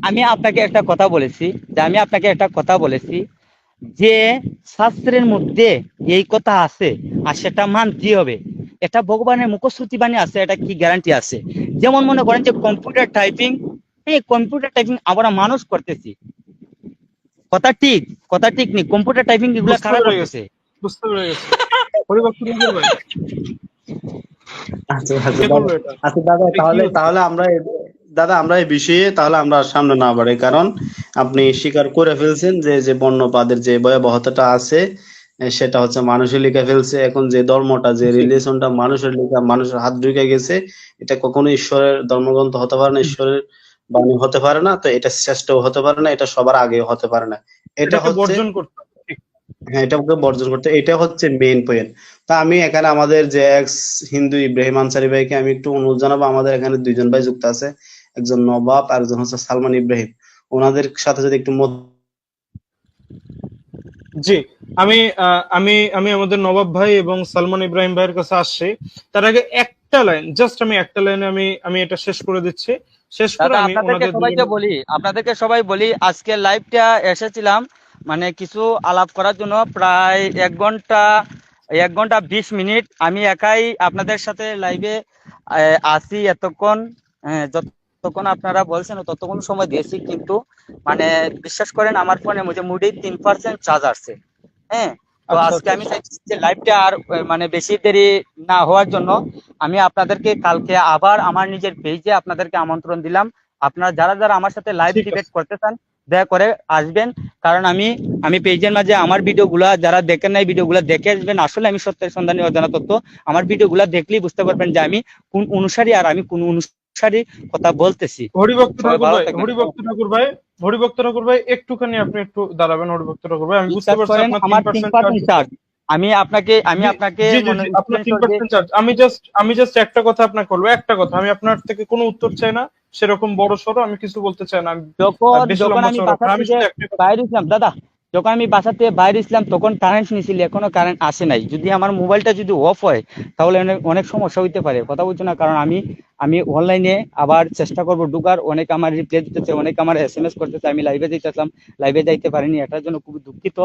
আমি আপনাকে একটা কথা বলেছি, যে শাস্ত্রের মধ্যে এই কথা আছে আর সেটা মানতে হবে। এটা ভগবানের মুখশ্রুতি বাণী আছে, এটা কি গ্যারান্টি আছে? যেমন মনে করেন যে কম্পিউটার টাইপিং, এই কম্পিউটার টাইপিং আমরা মানুষ করতেছি, কথা ঠিক নেই, কম্পিউটার টাইপিং এগুলা বুঝতে কারা পেরে গেছি, করতেছে? বুঝতে পেরে গেছি। হরিভক্ত ঠাকুর ভাই, আচ্ছা আচ্ছা কে দাদা, করলো এটা? আচ্ছা দাদা, এটা কি তাহলে হচ্ছে? তাহলে আমরা দাদা আমরা এই বিষয়ে তাহলে আমরা আর সামনে না বাড়াই, কারণ আপনি স্বীকার করে ফেলছেন যে যে বর্ণবাদের যে ভয়াবহতাটা আছে, সেটা হচ্ছে মানুষের লিখে ফেলছে। এখন যে ধর্মটা, যে জি রিলিজনটা মানুষের লিখা, মানুষের হাত ঢুকে গেছে, এটা কখনো ঈশ্বরের ধর্মগ্রন্থ হতে পারে না, ঈশ্বরের বাণী হতে পারে না। তো এটা শ্রেষ্ঠও হতে পারে না, এটা সবার আগেও হতে পারে না। এটা এটাকে হচ্ছে, বর্জন করতে হবে। ঠিক। হ্যাঁ, এটাকে বর্জন করতে, এটা হচ্ছে মেইন পয়েন্ট। তা আমি এখানে আমাদের যে এক্স হিন্দু ইব্রাহিম আনসারি ভাইকে আমি একটু অনুরোধ জানাবো, আমাদের এখানে 2 জন ভাই যুক্ত আছে, একজন নবাব আর একজন হচ্ছে সালমান ইব্রাহিম, ওনাদের সাথে যদি একটু জি, আমি আমি আমি আমাদের নবাব ভাই এবং সালমান ইব্রাহিম ভাইয়ের কাছে আসছি। তার আগে একটা লাইন, জাস্ট আমি একটা লাইনে আমি এটা শেষ করে দিচ্ছি। শেষ করে দাদা আমি ওনাদের আপনাদেরকে সবাই বলি, আজকে লাইভটা এসেছিলাম মানে কিছু আলাপ করার জন্য, প্রায় 1 ঘন্টা 20 মিনিট আমি একাই আপনাদের সাথে লাইভে আছি এতক্ষণ। যতক্ষণ আপনারা বলছেন ততক্ষণ সময় দিয়েছি, কিন্তু মানে বিশ্বাস করেন আমার ফোনে মোটামুটি 3% চার্জ আসছে। হ্যাঁ, তো আচ্ছা আজকে আচ্ছা আমি চাইছি যে লাইভটা আর মানে বেশি দেরি না হওয়ার জন্য আমি আপনাদেরকে কালকে আবার আমার নিজের পেজে আপনাদেরকে আমন্ত্রণ দিলাম। আপনারা যারা যারা আমার সাথে লাইভ ঠিক ডিবেট আছে। করতে চান দয়া করে আসবেন, কারণ আমি পেজের মাঝে আমার ভিডিওগুলা যারা দেখেন নাই ভিডিওগুলা দেখে আসবেন। আসলে আমি সত্যের সন্ধানী অজানা তত্ত্ব, আমার ভিডিওগুলা দেখলেই বুঝতে পারবেন যে আমি কোন অনুসারী আর আমি কোন অনুসারী কথা বলতেছি। হরিভক্ত সবাই ঠাকুর ভালো ভাই, থাকবেন। হরিভক্ত ঠাকুর ভাই একটুখানি আপনি একটু দাঁড়াবেন। হরিভক্ত ঠাকুর ভাই, আমি বুঝতে বিশ্বাস পারছি করেন আপনার আমার 3% চার্জ 3% আছে। চার্জ। আমি আপনাকে জি জি মনে জি, আপনার স্ক্রিনশট 3% চার্জ। আমি জাস্ট একটা কথা আপনাকে বলবো, একটা কথা। আমি আপনার থেকে কোনো উত্তর চাই না, সেরকম বড় সড়ো আমি কিছু বলতে চাই না। আমি যখন বেশি যখন লম্বা আমি চওড়া বাসা না, আমি থেকে শুধু একটা কথা। বাইরে ছিলাম দাদা, যখন আমি বাসা থেকে বাইরে ছিলাম তখন কারেন্ট নিয়েছিল, এখনো কারেন্ট আসে নাই। যদি আমার মোবাইলটা যদি অফ হয় তাহলে অনেক অনেক সমস্যা হইতে পারে, কথা বলছো না? কারণ আমি অনলাইনে আবার চেষ্টা করবো ঢুকার, অনেক আমার রিপ্লাই দিতেছে, অনেক আমার SMS করতেছে, আমি লাইভে যাইতেছিলাম, লাইভে যাইতে পারিনি, এটার জন্য খুব দুঃখিত।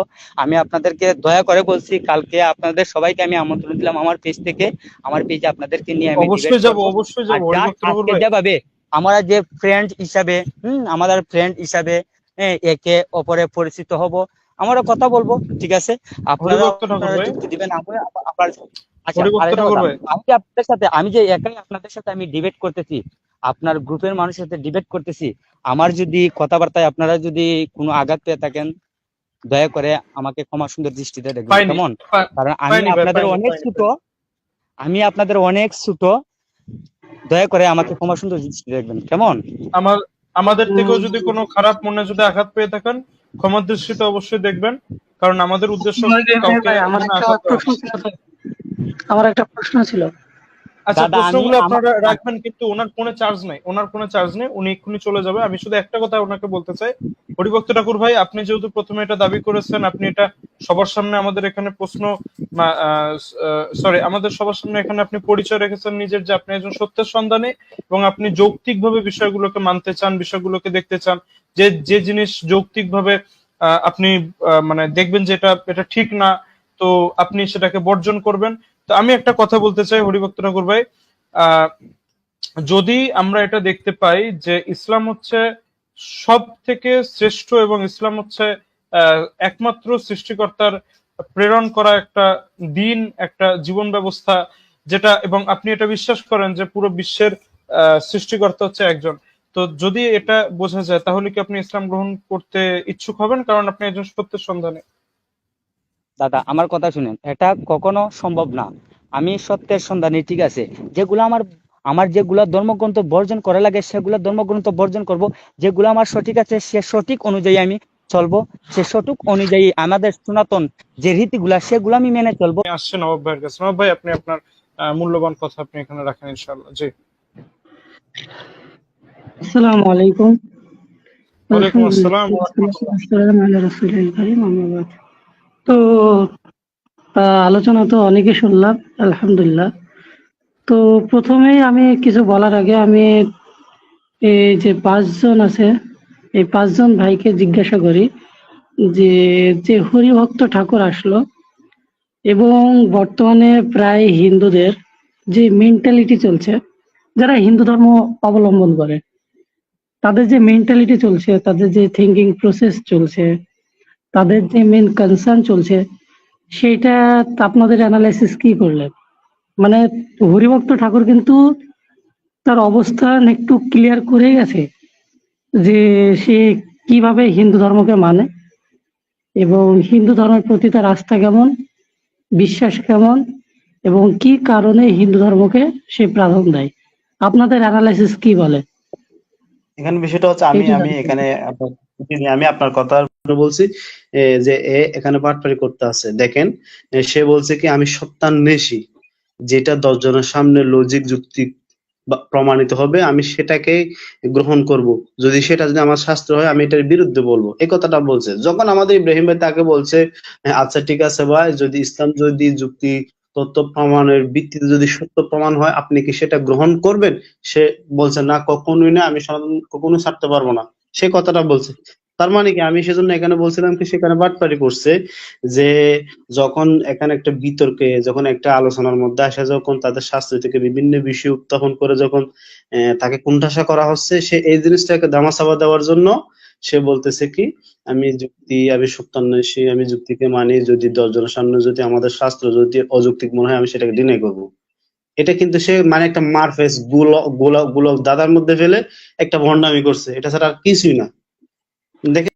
আমি আপনাদেরকে দয়া করে বলছি, কালকে আপনাদের সবাইকে আমি আমন্ত্রণ দিলাম আমার পেজ থেকে, আমার পেজে আপনাদেরকে নিয়ে আমি ডিবেট অবশ্যই যাব, করবো। অবশ্যই আর যাব জাস্ট হরিভক্ত ঠাকুর আজকে ভাই। যেভাবে আমরা যে ফ্রেন্ড হিসাবে আমাদের ফ্রেন্ড হিসাবে একে অপরে পরিচিত হব, আমরা কথা বলবো, ঠিক আছে? আপনারা হরিভক্ত ঠাকুর আপনারা ভাই, যুক্তি দিবেন, আপনার আচ্ছা। আর হরিভক্ত একটা ঠাকুর কথা, ভাই। আমি যে একাই আপনাদের সাথে আমি ডিবেট করতেছি, আপনার গ্রুপের মানুষের সাথে ডিবেট করতেছি, আমার যদি কথাবার্তায় আপনারা যদি কোনো আঘাত পেয়ে থাকেন দয়া করে আমাকে ক্ষমা সুন্দর দৃষ্টিতে দেখবেন, পাইনি, কেমন? পা- কারণ পাইনি ভাই, পাইনি। আমি আপনাদের অনেক ছোট, দয়া করে আমাকে ক্ষমা সুন্দর দৃষ্টিতে দেখবেন, কেমন? আমার আমাদের থেকেও যদি কোনো খারাপ মনে যদি আঘাত পেয়ে থাকেন, ক্ষমার দৃষ্টিতে অবশ্যই দেখবেন, কারণ আমাদের উদ্দেশ্য কাউকে আমার এখানে একটা আঘাত দেওয়া প্রশ্ন না। ছিল তো। আমার একটা প্রশ্ন ছিল। আচ্ছা, দাদা আমি প্রশ্নগুলো আমার আপনারা রাখবেন, কিন্তু ওনার ফোনে চার্জ নাই, উনি এক্ষুনি চলে যাবে। আমি শুধু একটা কথা ওনাকে বলতে চাই, হরিভক্ত ঠাকুর ভাই, আপনি যেহেতু প্রথমে এটা দাবি করেছেন, আপনি এটা সবার সামনে আমাদের এখানে প্রশ্ন, সরি, আমাদের সবার সামনে এখানে আপনি পরিচয় রেখেছেন নিজের, যে আপনি একজন সত্যের সন্ধানী এবং আপনি যৌক্তিকভাবে বিষয়গুলোকে মানতে চান, বিষয়গুলোকে দেখতে চান, যে যে জিনিস যৌক্তিকভাবে আপনি মানে দেখবেন যে এটা এটা ঠিক না, তো আপনি সেটাকে বর্জন করবেন। তো আমি একটা কথা বলতে চাই হরিভক্ত ঠাকুর ভাই, আহ যদি আমরা এটা দেখতে পাই যে ইসলাম হচ্ছে সব থেকে শ্রেষ্ঠ এবং ইসলাম হচ্ছে একমাত্র সৃষ্টিকর্তার প্রেরণ করা একটা দিন, একটা জীবন ব্যবস্থা, যেটা, এবং আপনি এটা বিশ্বাস করেন যে পুরো বিশ্বের সৃষ্টিকর্তা হচ্ছে একজন, তো যদি এটা বোঝা যায়, তাহলে কি আপনি ইসলাম গ্রহণ করতে ইচ্ছুক হবেন, কারণ আপনি একজন সত্যের সন্ধানে? দাদা আমার কথা শুনেন, এটা কখনো সম্ভব না। আমি সত্যের সন্ধানী, ঠিক আছে, যেগুলো আমার আমার যেগুলা ধর্মগ্রন্থ বর্জন করা লাগে সেগুলা ধর্মগ্রন্থ বর্জন করব, যেগুলো আমার সঠিক আছে সে সঠিক অনুযায়ী আমি চলবো, সে সঠিক অনুযায়ী আমাদের সনাতন যে রীতিগুলা সেগুলো আমি মেনে চলবো। আসছে নবাব ভাইয়ের কাছে। নবাব ভাই, আপনি আপনার মূল্যবান কথা আপনি এখানে রাখেন ইনশাআল্লাহ। জি। আসসালামু আলাইকুম। ওয়ালাইকুম আসসালাম। তো আলোচনা তো অনেকে শুনলাম, আলহামদুলিল্লাহ। তো প্রথমেই আমি কিছু বলার আগে আমি এই যে 5 জন আছে, এই 5 জন ভাইকে জিজ্ঞাসা করি যে যে হরিভক্ত ঠাকুর আসলো এবং বর্তমানে প্রায় হিন্দুদের যে মেন্টালিটি চলছে, যারা হিন্দু ধর্ম অবলম্বন করে, তাদের যে মেন্টালিটি চলছে, তাদের যে থিঙ্কিং প্রসেস চলছে, তাদের যে মেন কনসার্ন চলছে, সেইটা আপনাদের অ্যানালাইসিস কি করলেন? মানে হরিভক্ত ঠাকুর কিন্তু তার অবস্থান একটু ক্লিয়ার করে গেছে যে সে কিভাবে হিন্দু ধর্মকে মানে এবং হিন্দু ধর্মের প্রতি তার আস্থা কেমন, বিশ্বাস কেমন এবং কি কারণে হিন্দু ধর্মকে সে প্রাধান্য দেয়। আপনাদের অ্যানালাইসিস কি বলে? এখানে বিষয়টা হচ্ছে, আমি এইটা আমি জানতে এখানে চাই। আমি আপনার কথা বলছি, যে এখানে পাটপাড়ি করতে আছে। দেখেন, সে বলছে কি আমি সত্যান্বেষী, যেটা 10 জনের সামনে লজিক যুক্তি প্রমাণিত হবে আমি সেটাকে গ্রহণ করব, যদি আমার শাস্ত্র হয় আমি এটার বিরুদ্ধে বলবো, এই কথাটা বলছে। যখন আমাদের ইব্রাহিম ভাই তাকে বলছে, আচ্ছা ঠিক আছে ভাই, যদি ইসলাম যদি যুক্তি তত্ত্ব প্রমাণের ভিত্তিতে যদি সত্য প্রমাণ হয় আপনি কি সেটা গ্রহণ করবেন? সে বলছে না, কখনোই না, আমি সনাতন কখনো ছাড়তে পারবো না, সে কথাটা বলছে। তার মানে কি, আমি সেজন্য এখানে বলছিলাম কি সেখানে বাটপারি করছে, যে যখন এখানে একটা বিতর্কে, যখন একটা আলোচনার মধ্যে আসে, যখন তাদের শাস্ত্র থেকে বিভিন্ন বিষয় উত্থাপন করে যখন তাকে কুণ্ঠাসা করা হচ্ছে, সে এই জিনিসটাকে ধামাচাপা দেওয়ার জন্য সে বলতেছে কি আমি সত্যান্বেষী, আমি যুক্তিকে মানি, যদি 10 জনের সামনে যদি আমাদের শাস্ত্র যদি অযৌক্তিক মনে হয় আমি সেটাকে ডিনাই করব। এটা কিন্তু সে মানে একটা মারফেস গোলক দাদার মধ্যে ফেলে একটা ভণ্ডামি করছে, এটা ছাড়া আর কিছুই না। দেখে